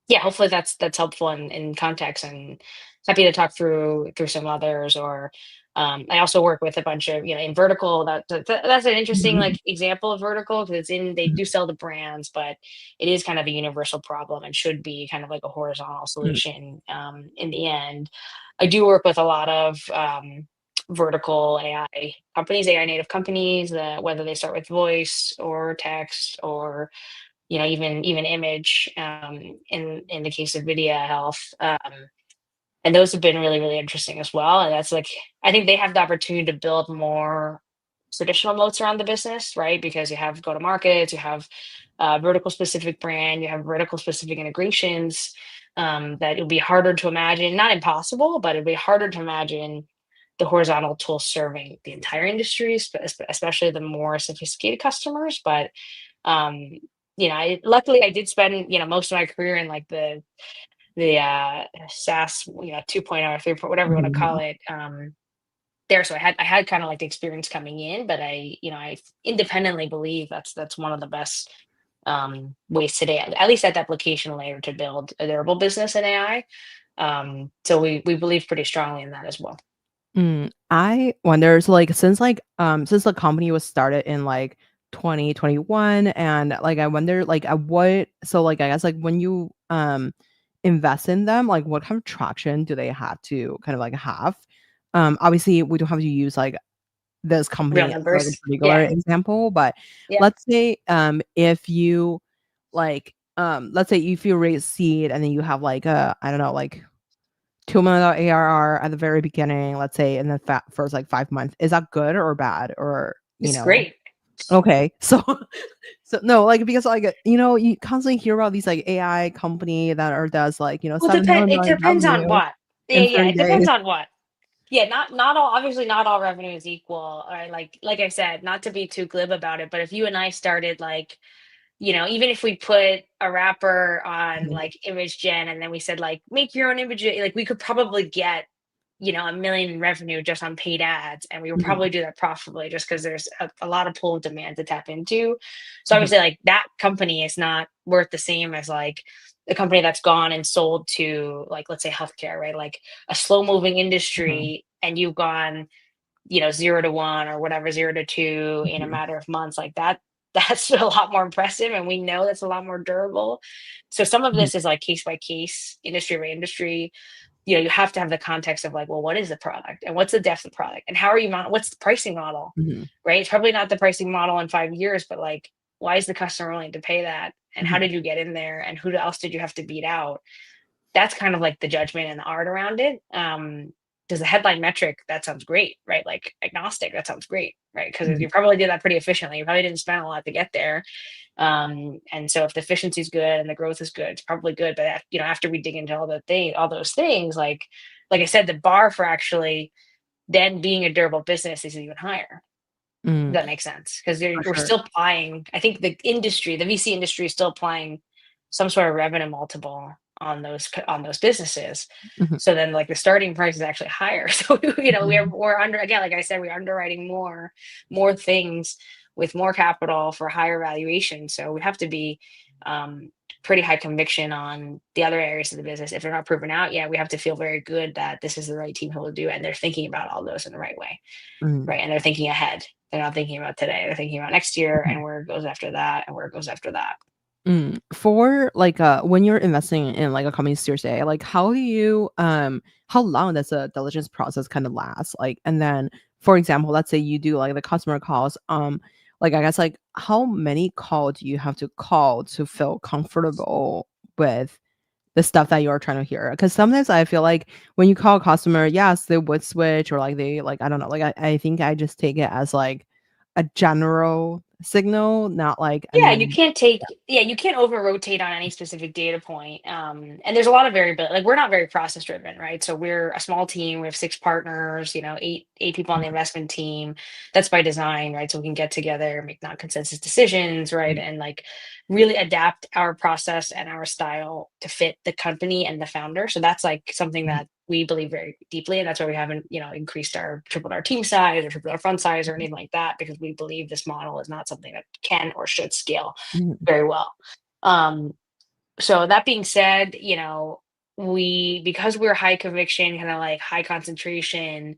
yeah, hopefully that's helpful in context, and happy to talk through some others. Or I also work with a bunch of in vertical. That's an interesting mhm, like example of vertical because they mhm, do sell the brands, but it is kind of a universal problem and should be kind of like a horizontal mhm, solution in the end. I do work with a lot of vertical AI companies, AI native companies, whether they start with voice or text or even image, in the case of VideaHealth. And those have been really interesting as well. And that's like, I think they have the opportunity to build more traditional moats around the business, right? Because you have go to markets, you have vertical specific brand, you have vertical specific integrations, that it'll be harder to imagine, not impossible, but it'd be harder to imagine the horizontal tools serving the entire industry, especially the more sophisticated customers. But um, luckily I did spend most of my career in like the SaaS 2.0 or 3, whatever you want to call mhm, it, there. So I had kind of like the experience coming in, but I independently believe that's one of the best ways today, at least at the application layer, to build a durable business in AI. So we believe pretty strongly in that as well. I wonder, so, like, since the company was started in, like, 2021, and, like, I wonder, like, at what so, like, I guess, like, when you, invest in them, like, what kind of traction do they have to kind of, like, have? Obviously, we don't have to use, like, this Real company as, like, a numbers. particular Yeah. example, but Yeah. let's say, if you, like, let's say if you raise seed and then you have, like, I don't know, like $2 million ARR at the very beginning, let's say in the first like 5 months. Is that good or bad? Or, It's great. okay. So, so no, like, because like, you constantly hear about these like AI company that are does like, Well, $7 it million depends on revenue what. Yeah, in yeah, 30 it depends days. on what. Yeah, not all, obviously not all revenue is equal. Or like I said, not to be too glib about it, but if you and I started like, even if we put a wrapper on Mhm, like image gen and then we said like make your own image, like we could probably get, 1 million in revenue just on paid ads, and we would mhm, probably do that profitably just because there's a lot of pull demand to tap into. So mhm, obviously like that company is not worth the same as like a company that's gone and sold to like, let's say, healthcare, right? Like a slow moving mhm, industry, and you've gone 0 to 1 or whatever, 0 to 2 in a mhm, matter of months, like that. That's a lot more impressive, and we know that's a lot more durable. So some of mhm, this is like case by case, industry by industry. You have to have the context of like, well, what is the product and what's the depth of the product and how are you what's the pricing model, mhm, right? It's probably not the pricing model in 5 years, but like, why is the customer willing to pay that, and how mhm, did you get in there, and who else did you have to beat out? That's kind of like the judgment and the art around it. Does the headline metric, that sounds great, right? Like agnostic, that sounds great, right? Because mhm, you probably did that pretty efficiently. You probably didn't spend a lot to get there. And so if the efficiency is good and the growth is good, it's probably good. But after we dig into all those things, like I said, the bar for actually then being a durable business is even higher. Mm, That makes sense, because for we're sure. still applying. I think the industry, the VC industry, is still applying some sort of revenue multiple on those businesses. Mhm, So then, like, the starting price is actually higher. So mhm, we're under, again, like I said, we're underwriting more things with more capital for higher valuation. So we have to be um, pretty high conviction on the other areas of the business. If they're not proven out yet, we have to feel very good that this is the right team who will do it, and they're thinking about all those in the right way. mm, Right, and they're thinking ahead. They're not thinking about today. They're thinking about next year mhm. and where it goes after that and where it goes after that. For like when you're investing in like a company Series A, like how do you how long does the diligence process kind of last? Like and then for example, let's say you do like the customer calls, like I guess like how many calls do you have to call to feel comfortable with the stuff that you're trying to hear? Because sometimes I feel like when you call a customer, yes, they would switch or like they like I don't know, like I think I just take it as like a general signal, not like Yeah, an you can't over rotate on any specific data point. And there's a lot of variability. Like, we're not very process driven, right? So we're a small team. We have 6 partners, eight people on the investment team. That's by design, right? So we can get together, make non-consensus decisions, right? Mhm, And like really adapt our process and our style to fit the company and the founder. So that's like something mhm, that we believe very deeply. And that's why we haven't, tripled our team size or tripled our fund size or anything like that, because we believe this model is not something that can or should scale mhm, very well. Um, so that being said, because we're high conviction, kind of like high concentration,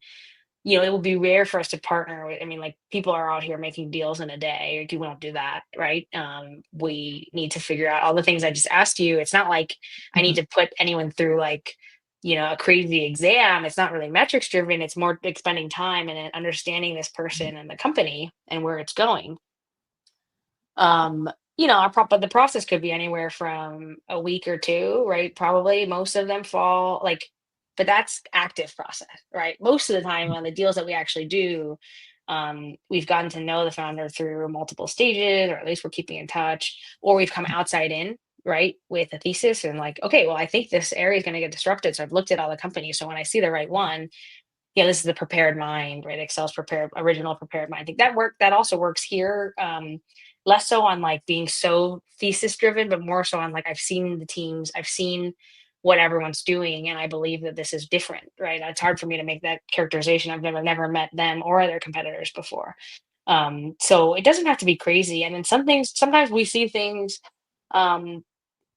it would be rare for us to partner with, I mean, like, people are out here making deals in a day. We won't do that, right? We need to figure out all the things I just asked you. It's not like I need mhm, to put anyone through, like, a crazy exam. It's not really metrics driven. It's more like spending time and then understanding this mhm, person and the company and where it's going. Um, but the process could be anywhere from a week or two, right? Probably most of them fall like, but that's active process, right? Most of the time on the deals that we actually do, we've gotten to know the founder through multiple stages, or at least we're keeping in touch, or we've come outside in, right, with a thesis and like, okay, well, I think this area is going to get disrupted. So I've looked at all the companies. So when I see the right one, yeah, this is the prepared mind, right? Excel's prepared, original prepared mind. I think that also works here. Less so on like being so thesis driven, but more so on like, I've seen the teams, I've seen what everyone's doing, and I believe that this is different, right? It's hard for me to make that characterization. I've never met them or their competitors before. So it doesn't have to be crazy. And then sometimes we see things, um,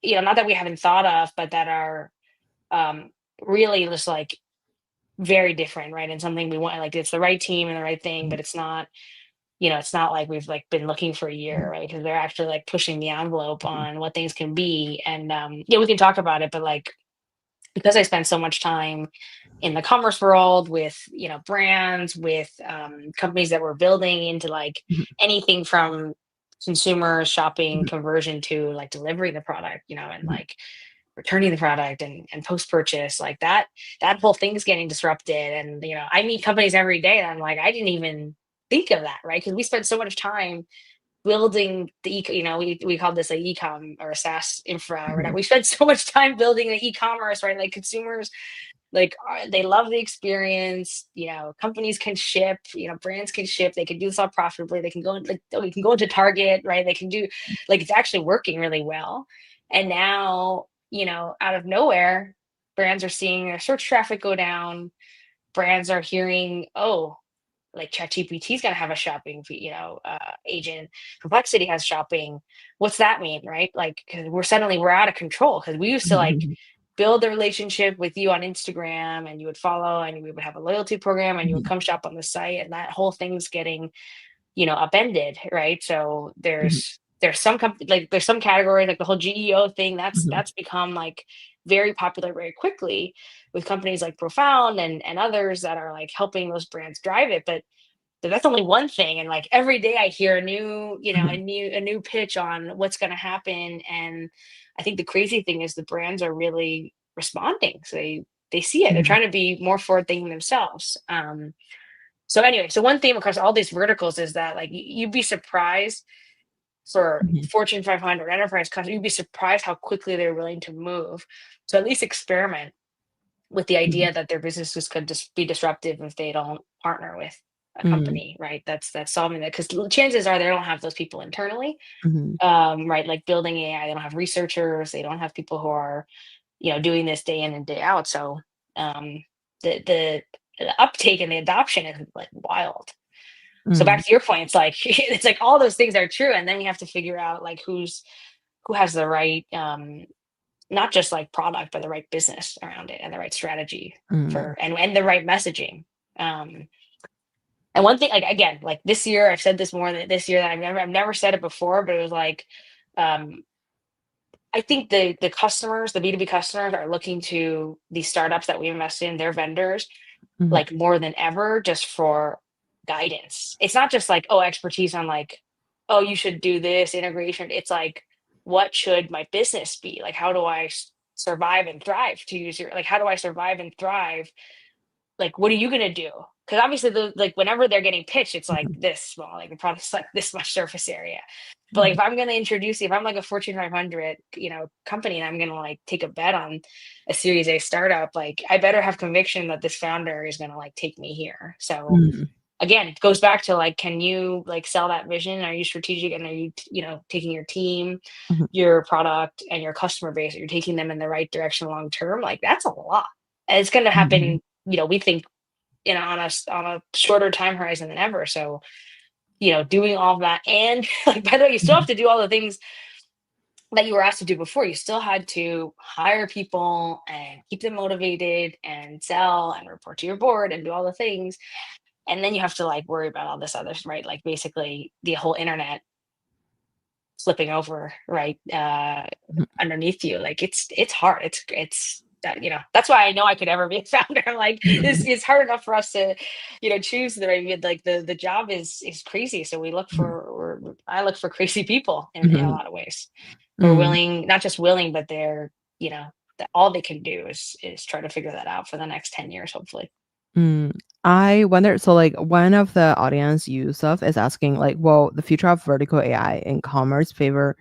not that we haven't thought of, but that are um really just like very different, right? And something we want, like, it's the right team and the right thing, but it's not like we've like been looking for a year, mhm, right? Because they're actually like pushing the envelope on what things can be. And yeah, we can talk about it, but like, because I spend so much time in the commerce world with, brands, with companies that we're building into like mhm, anything from consumer shopping conversion to like delivering the product, and mhm, like returning the product and post purchase, like that whole thing's getting disrupted. And I meet companies every day and I'm like, I didn't even think of that, right? Because we spend so much time building we call this like ecom or SaaS infra or whatever. mhm, We spend so much time building the e-commerce, right? Like, consumers, like, they love the experience. Companies can ship, brands can ship, they can do this all profitably, they can go like, we can go into Target, right? They can do, like, it's actually working really well. And now, out of nowhere, brands are seeing their search traffic go down. Brands are hearing, oh, like, ChatGPT is going to have a shopping, agent. Complexity has shopping. What's that mean, right? Like, because we're out of control, because we used to like mhm, build a relationship with you on Instagram, and you would follow, and we would have a loyalty program, and you would mhm, come shop on the site, and that whole thing's getting, upended, right? So mhm, there's some like, there's some categories, like the whole GEO thing, mhm, that's become like very popular very quickly, with companies like Profound and others that are like helping those brands drive it. But that's only one thing, and like every day I hear a new, mhm, a new pitch on what's going to happen. And I think the crazy thing is the brands are really responding. So they see it, they're mhm, trying to be more forward thinking themselves. So anyway, so one theme across all these verticals is that, like, you'd be surprised, for mhm, Fortune 500 enterprise customers, you'd be surprised how quickly they're willing to move. So at least experiment with the Mhm. idea that their businesses could just be disruptive if they don't partner with a Mm. company, right? That's solving that, because chances are they don't have those people internally, Mhm. right? Like building AI, they don't have researchers, they don't have people who are, doing this day in and day out. So um, the uptake and the adoption is like wild. So Mm. back to your point, it's like it's like all those things are true, and then we have to figure out like who has the right not just like product, but the right business around it and the right strategy Mm. for and the right messaging. Um, and one thing, like again, like this year, I've said this more than this year that I've never said it before, but it was like um, I think the customers, the B2B customers, are looking to these startups that we invest in, their vendors, Mhm. like more than ever, just for guidance. It's not just like, oh, expertise on like, oh, you should do this integration. It's like, what should my business be? Like, how do I survive and thrive, to use your, like, how do I survive and thrive? Like, what are you going to do? Because obviously, like, whenever they're getting pitched, it's like Mhm. this small, like the product's like this much surface area. But like, Mhm. if I'm going to introduce you, if I'm like a Fortune 500, company, and I'm going to like take a bet on a Series A startup, like, I better have conviction that this founder is going to like take me here. So Mm. again, it goes back to like, can you like sell that vision? Are you strategic, and are you, taking your team, Mhm. your product, and your customer base, you're taking them in the right direction long term? Like, that's a lot. And it's going to Mhm. happen, we think, on a shorter time horizon than ever. So, doing all of that, and like, by the way, you still have Mhm. to do all the things that you were asked to do before. You still had to hire people and keep them motivated and sell and report to your board and do all the things. And then you have to like worry about all this other, right? Like basically the whole internet flipping over, right? Mhm. Underneath you. Like it's hard. It's that, that's why I know I could ever be a founder. Like it's hard enough for us to, choose the right, like the job is crazy. So we look Mhm. for, I look for crazy people in a Mhm. lot of ways. Who are Mm. willing, not just willing, but they're, that all they can do is try to figure that out for the next 10 years, hopefully. Mm. I wonder, so like one of the audience use of is asking like, well, the future of vertical AI in commerce favor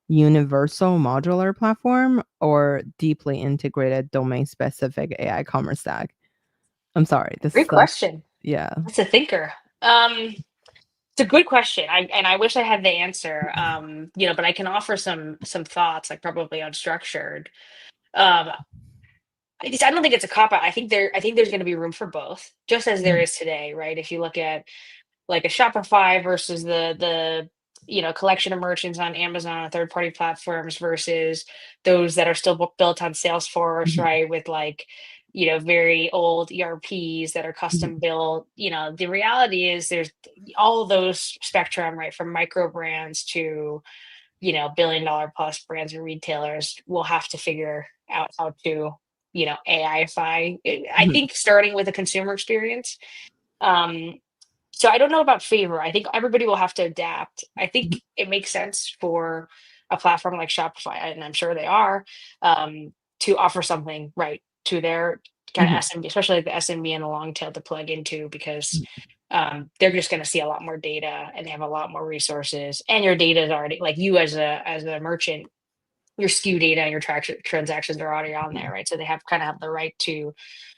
universal modular platform or deeply integrated domain specific AI commerce stack? I'm sorry, this Great is like, question. yeah. That's a thinker. It's a good question. I wish I had the answer. But I can offer some thoughts, like probably unstructured. Um, I don't think it's a cop out. I think there's going to be room for both, just as there Mhm. is today, right? If you look at like a Shopify versus the collection of merchants on Amazon and third party platforms versus those that are still built on Salesforce, Mhm. right? With like, very old ERPs that are Mhm. custom built. The reality is there's all of those spectrum, right? From micro brands to, billion-dollar plus brands and retailers will have to figure out how to, AIify. I Mhm. think starting with a consumer experience. Um, so I don't know about favor. I think everybody will have to adapt. I Mhm. think it makes sense for a platform like Shopify, and I'm sure they are, to offer something right to their kind of Mhm. SMB, especially like the SMB and the long tail to plug into, because they're just going to see a lot more data and they have a lot more resources. And your data is already like you as a merchant, your SKU data and your transactions are already on there, Mhm. right? So they have the right to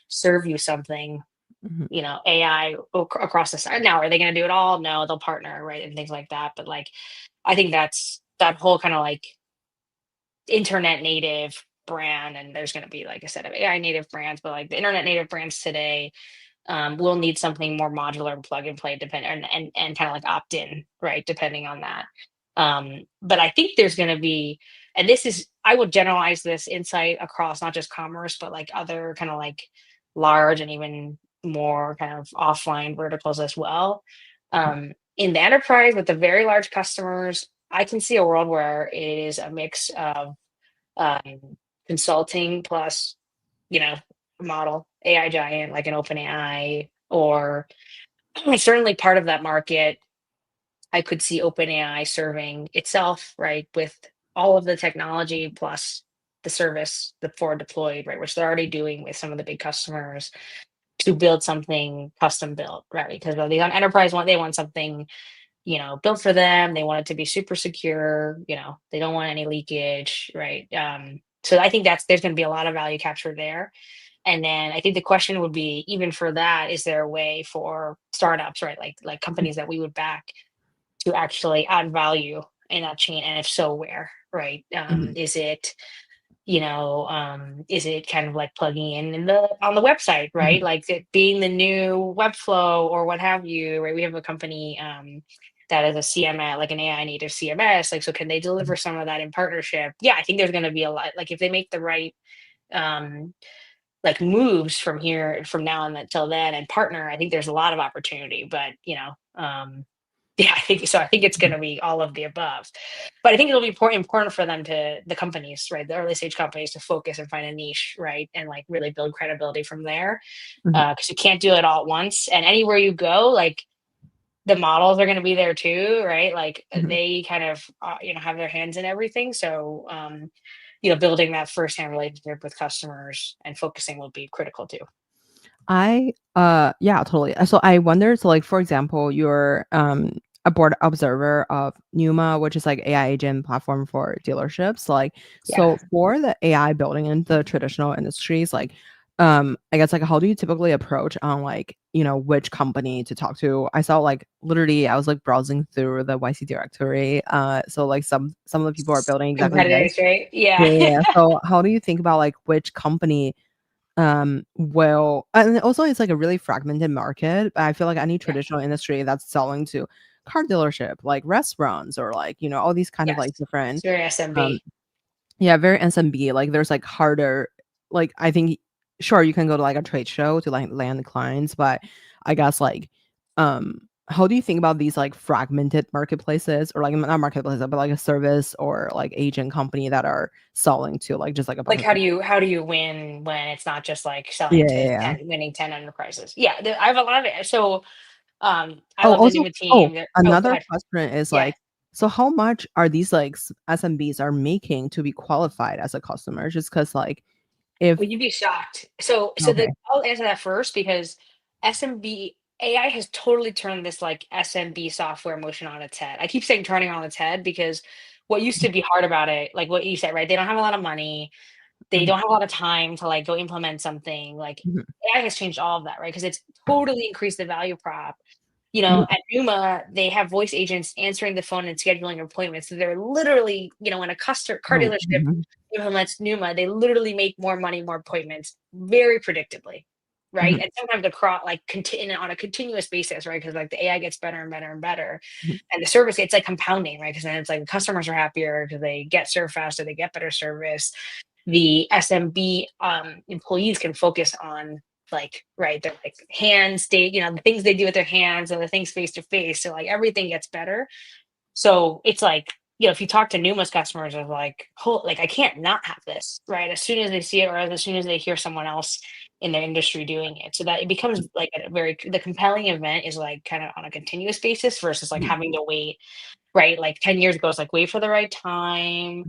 serve you something, Mhm. AI across the side. Now, are they going to do it all? No, they'll partner, right, and things like that. But like, I think that's that whole kind of like internet native brand, and there's going to be like a set of AI native brands, but like the internet native brands today will need something more modular and plug and play, depend and kind of like opt in, right, depending on that. But I think there's going to be, and this is, I would generalize this insight across not just commerce, but like other kind of like large and even more kind of offline verticals as well. In the enterprise with the very large customers, I can see a world where it is a mix of consulting plus, you know, model AI giant like an OpenAI, or certainly part of that market. I could see OpenAI serving itself, right, with all of the technology plus the service, the forward deployed, right, which they're already doing with some of the big customers, to build something custom built, right? Because the enterprise want, they want something, built for them. They want it to be super secure. They don't want any leakage, right? So I think there's going to be a lot of value captured there. And then I think the question would be, even for that, is there a way for startups, right? Like companies that we would back to actually add value in that chain? And if so, where, right? Mhm, Is it kind of like plugging in the on the website, right? mhm, Like it being the new Webflow or what have you, right? We have a company that is a CMS, like an AI native CMS. Like, so can they mhm. deliver some of that in partnership? Yeah, I think there's going to be a lot. Like if they make the right um, like moves from now on until then and partner, I think there's a lot of opportunity. But yeah, I think so. I think it's going to be all of the above, but I think it'll be important for them the companies, right, the early stage companies, to focus and find a niche, right, and like really build credibility from there, Mhm, because you can't do it all at once. And anywhere you go, like the models are going to be there too, right? Like mhm. they kind of have their hands in everything. So building that firsthand relationship with customers and focusing will be critical too. Yeah, totally. So I wonder, so like for example, you're a board observer of Numa, which is like AI agent platform for dealerships. Like, Yeah. so for the AI building in the traditional industries, like I guess like how do you typically approach on like, which company to talk to? I saw like literally I was like browsing through the YC directory. So like some of the people are building exactly this. Competitors, right? Yeah, Yeah. yeah, yeah. So how do you think about like which company well, and also it's like a really fragmented market. I feel like any Yeah. traditional industry that's selling to car dealership, like restaurants or like, all these kind of Yes. like It's different very um SMB. yeah, very SMB. Like there's like harder, like I think sure you can go to like a trade show to like land clients, but I guess like how do you think about these like fragmented marketplaces or like not marketplaces, but like a service or like agent company that are selling to like just like a bunch Like of people? how do you win when it's not just like Yeah, selling yeah, to yeah. 10 enterprises? Yeah, I have a lot of it. So I Oh, love the also Numa team. Oh, go another ahead. question is, Yeah. like, so how much are these, like, SMBs are making to be qualified as a customer? Just because like, if Well, you'd be shocked. So okay. I'll answer that first because SMB AI has totally turned this like SMB software motion on its head. I keep saying turning on its head because what used to be hard about it, like what you said, right? They don't have a lot of money. They Mhm, don't have a lot of time to like go implement something. Like mhm, AI has changed all of that, right? Because it's totally increased the value prop. mhm, At Numa, they have voice agents answering the phone and scheduling appointments. So they're literally, when a customer car oh, dealership mhm, implements Numa, they literally make more money, more appointments very predictably, right? mhm, And sometimes across like on a continuous basis, right? Because like the AI gets better and better and better, mhm, and the service it's like compounding, right? Because then it's like the customers are happier because they get served faster, they get better service. The SMB employees can focus on like right their like hands, the things they do with their hands and the things face to face. So like everything gets better. So it's like, if you talk to numerous customers of like, like I can't not have this, right? As soon as they see it, or as soon as they hear someone else in their industry doing it. So that it becomes like the compelling event is like kind of on a continuous basis versus like mhm, having to wait, right? Like 10 years ago, it's like wait for the right time.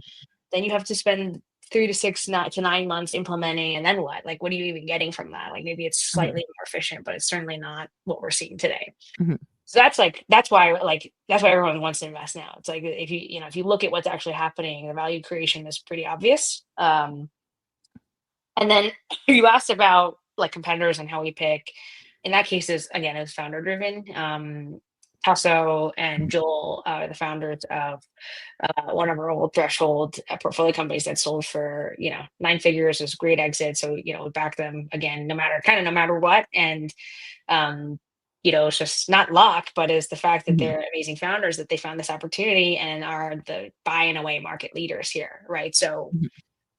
Then you have to spend 3 to 9 months implementing, and then what? Like, what are you even getting from that? Like maybe it's mhm, slightly more efficient, but it's certainly not what we're seeing today. mhm, So that's why everyone wants to invest now. It's like if you look at what's actually happening, the value creation is pretty obvious. And then you asked about like competitors and how we pick. In that case, is again is founder driven. Tasso and mhm, Joel are the founders of one of our old threshold portfolio companies that sold for 9 figures. It was a great exit, so we back them again no matter what. And it's just not luck, but is the fact that mhm, they're amazing founders that they found this opportunity and are the buy and away market leaders here, right? So mhm,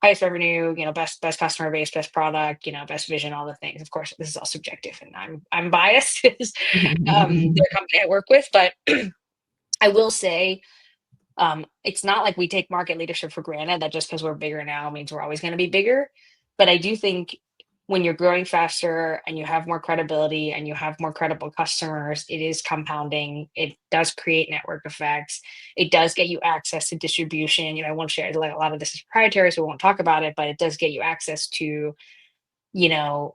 highest revenue, best customer base, best product, best vision, all the things. Of course, this is all subjective, and I'm biased. Because mhm, they're a company I work with, but I will say it's not like we take market leadership for granted that just because we're bigger now means we're always going to be bigger. But I do think when you're growing faster and you have more credibility and you have more credible customers, it is compounding. It does create network effects. It does get you access to distribution. I won't share like a lot of this is proprietary, so we won't talk about it, but it does get you access to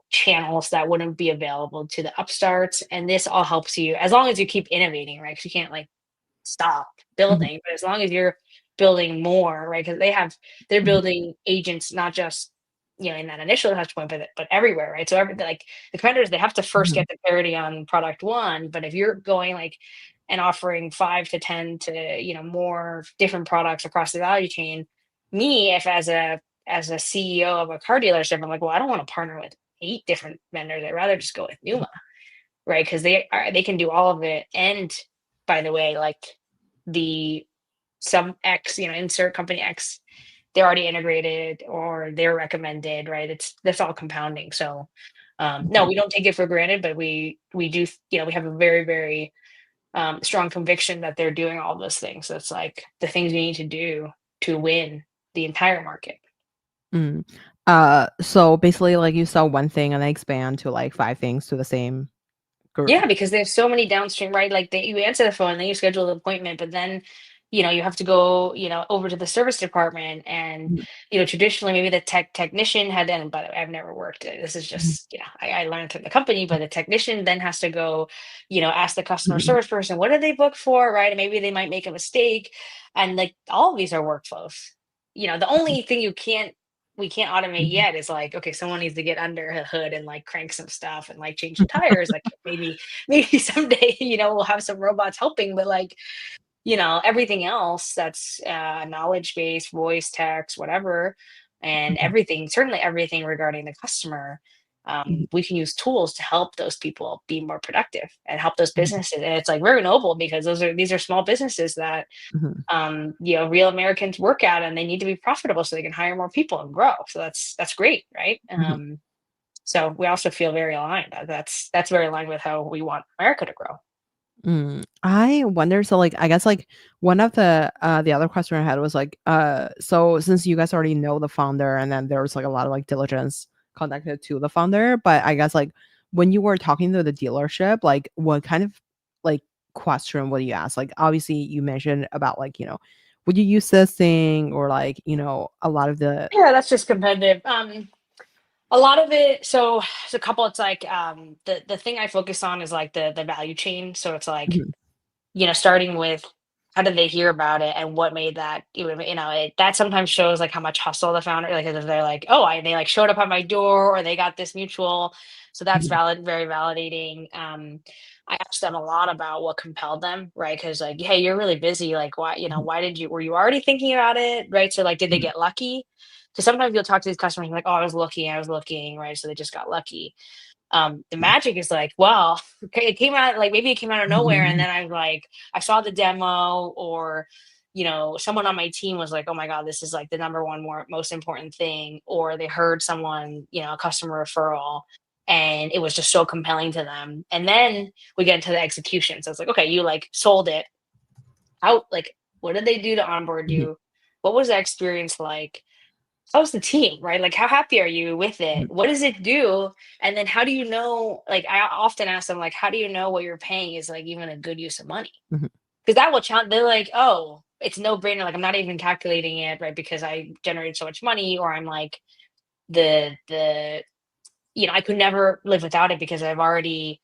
channels that wouldn't be available to the upstarts. And this all helps you as long as you keep innovating, right? Because you can't like stop mhm, building, but as long as you're building more, right? Because they're mhm, building agents, not just in that initial touch point, but everywhere, right? So like the competitors, they have to first Mhm. get the clarity on product one, but if you're going like and offering 5 to 10 to more different products across the value chain, me if as a CEO of a car dealership, I'm like, well, I don't want to partner with 8 different vendors. I'd rather just go with Numa, right? Because they can do all of it. And by the way, like the some X, insert company X, they're already integrated or they're recommended, right? That's all compounding. So no, Mhm. we don't take it for granted, but we do, we have a very, very strong conviction that they're doing all those things. That's like the things we need to do to win the entire market. Mm. So basically, like you sell one thing and they expand to like 5 things to the same group. Yeah, because they have so many downstream, right? Like you answer the phone, then you schedule the appointment, but then, you have to go, over to the service department and, Mhm. traditionally maybe the technician had, and by the way, I've never worked it. This is Mhm. just, I learned through the company, but the technician then has to go, ask the customer Mhm. service person, what did they book for? Right. And maybe they might make a mistake. And like all of these are workflows. The only thing we can't automate Mhm. yet is like, okay, someone needs to get under the hood and like crank some stuff and like change the tires. Like maybe someday, we'll have some robots helping, but like, everything else that's knowledge based, voice, text, whatever, and Mhm. everything, certainly everything regarding the customer. Mhm. We can use tools to help those people be more productive and help those Mhm. businesses. And it's like very noble because these are small businesses that Mhm. real Americans work at, and they need to be profitable so they can hire more people and grow. So that's great, right? Mhm. So we also feel very aligned. That's very aligned with how we want America to grow. I wonder, so, like, I guess, like, one of the other question I had was, like, so since you guys already know the founder and then there was, like, a lot of, like, diligence connected to the founder, but I guess, like, when you were talking to the dealership, like, what kind of, like, question would you ask? Like, obviously, you mentioned about, like, would you use this thing or, like, a lot of the Yeah, that's just competitive. A lot of it. So there's a couple. It's like the thing I focus on is like the value chain. So it's like Mhm. starting with how did they hear about it and what made that that sometimes shows like how much hustle the founder, like if they're like, oh, they like showed up at my door or they got this mutual, so that's Mhm. very validating. I asked them a lot about what compelled them, right? Because like, hey, you're really busy, like why, Mhm. why did you were you already thinking about it, right? So like, did they Mhm. get lucky? So sometimes you'll talk to these customers like, oh, I was looking, right? So they just got lucky. The magic is like, well, okay, it came out like maybe it came out of nowhere, and Mhm. then I saw the demo, or someone on my team was like, oh my god, this is like the number one most important thing, or they heard someone, a customer referral, and it was just so compelling to them. And then we get into the execution. So it's like, okay, you like sold it out, like what did they do to onboard Mhm. you? What was that experience like? How's the team, right? Like, how happy are you with it? Mhm. What does it do? And then how do you know? Like, I often ask them, like, how do you know what you're paying is like even a good use of money? Mhm. Because that will challenge. They're like, oh, it's no brainer. Like, I'm not even calculating it, right? Because I generated so much money, or I'm like the I could never live without it because I've already,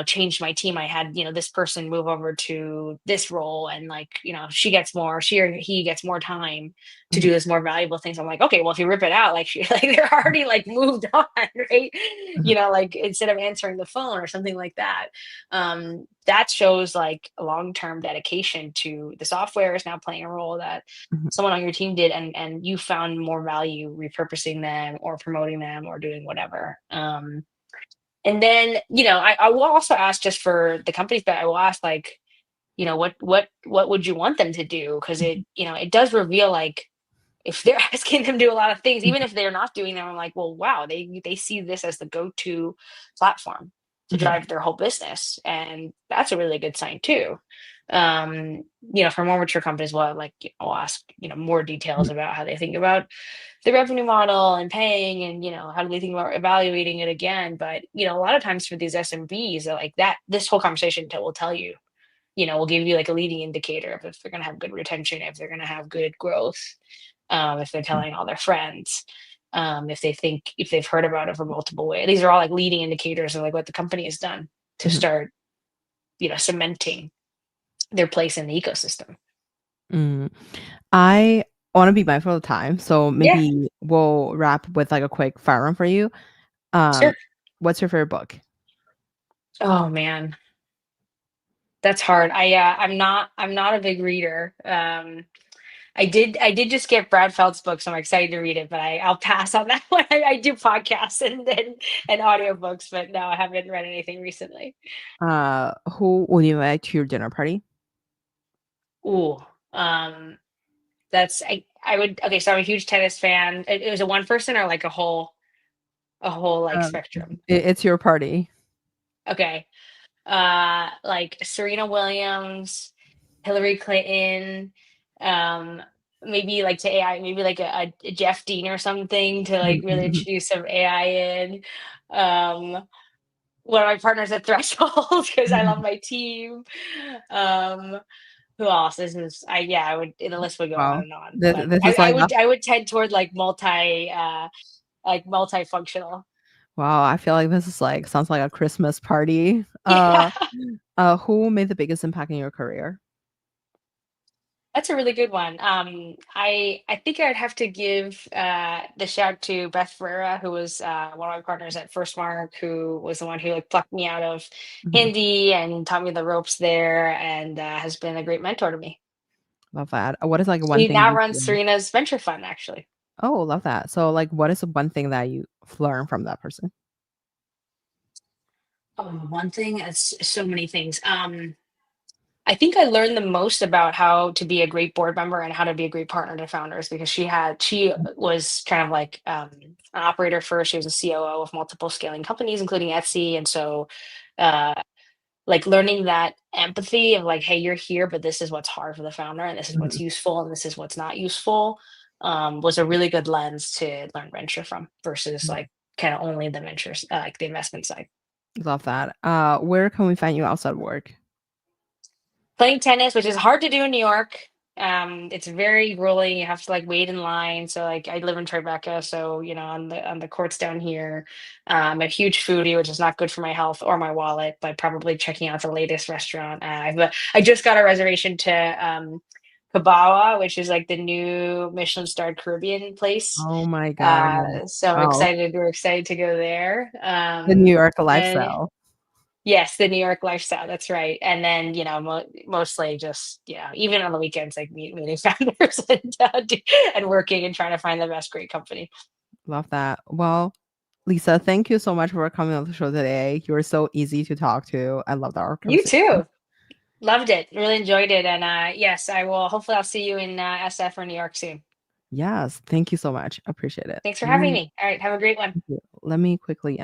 changed my team. I had, this person move over to this role, and like, she or he gets more time to Mhm. do this more valuable things. I'm like, okay, well, if you rip it out, like like they're already like moved on, right? Mhm. Like instead of answering the phone or something like that. That shows like a long-term dedication to the software is now playing a role that Mhm. someone on your team did, and you found more value repurposing them or promoting them or doing whatever. And then I will also ask, just for the companies, but I will ask like, what would you want them to do, because it Mhm. it does reveal like if they're asking them to do a lot of things, even Mhm. if they're not doing them, I'm like, well, wow, they see this as the go-to platform to Mhm. drive their whole business, and that's a really good sign too. For more mature companies, well, like I'll ask more details Mhm. about how they think about the revenue model and paying, and how do they think about evaluating it again. But a lot of times for these SMBs, like that, this whole conversation will tell you, will give you like a leading indicator of if they're going to have good retention, if they're going to have good growth, if they're telling all their friends, if they've heard about it for multiple ways. These are all like leading indicators of like what the company has done to Mhm. start, cementing their place in the ecosystem. Mm. I want to be mindful of time, so Yeah, maybe we'll wrap with like a quick fire round for you. Um, sure. what's your favorite book? Oh man, that's hard. I'm not a big reader. I did just get Brad Feld's book, so I'm excited to read it, but I'll pass on that one. I do podcasts and audiobooks, but no, I haven't read anything recently. Who would you invite to your dinner party? Ooh, um, that's I would okay. So I'm a huge tennis fan. It was a one person or like a whole like Um, spectrum. it's your party. Okay, like Serena Williams, Hillary Clinton, um, maybe like to AI, maybe like a Jeff Dean or something to like really introduce some AI in. Um, One of my partners at Threshold because I love my team. Um, who else? This is I yeah, I would the list would go on Wow, and on. this But this I, is I like would I would tend toward like multifunctional. wow. I feel like this is like sounds like a Christmas party. Yeah. Who made the biggest impact in your career? That's a really good one. I think I'd have to give the shout to Beth Ferreira, who was one of my partners at FirstMark, who was the one who like plucked me out of Mhm. Hindi and taught me the ropes there, and has been a great mentor to me. Love that. What is like one He thing now you runs Serena's venture fund, actually. Oh, love that. So, like, what is the one thing that you learned from that person? Oh, one thing, it's so many things. I think I learned the most about how to be a great board member and how to be a great partner to founders because she was kind of like an operator first. She was a COO of multiple scaling companies, including Etsy, and so uh, like learning that empathy of like, hey, you're here, but this is what's hard for the founder, and this is what's Mhm. useful, and this is what's not useful, was a really good lens to learn venture from versus like kind of only the ventures, like the investment side. Love that. Where can we find you outside work? Playing tennis, which is hard to do in New York. It's very grueling. You have to like wait in line. So like I live in Tribeca, so on the courts down here. I'm a huge foodie, which is not good for my health or my wallet, but probably checking out the latest restaurant. But I just got a reservation to Kabawa, which is like the new Michelin starred Caribbean place. Oh my god. So I'm Wow. excited. We're excited to go there. The New York And lifestyle. Yes, the New York lifestyle, that's right, and then, mostly just, even on the weekends, like, meeting founders and working and trying to find the best great company. Love that. Well, Lisa, thank you so much for coming on the show today. You were so easy to talk to. I loved our You conversation. too. Loved it, really enjoyed it, and, yes, hopefully I'll see you in, SF or New York soon. Yes, thank you so much. Appreciate it. Thanks for having me. Alright, have a great one. Let me quickly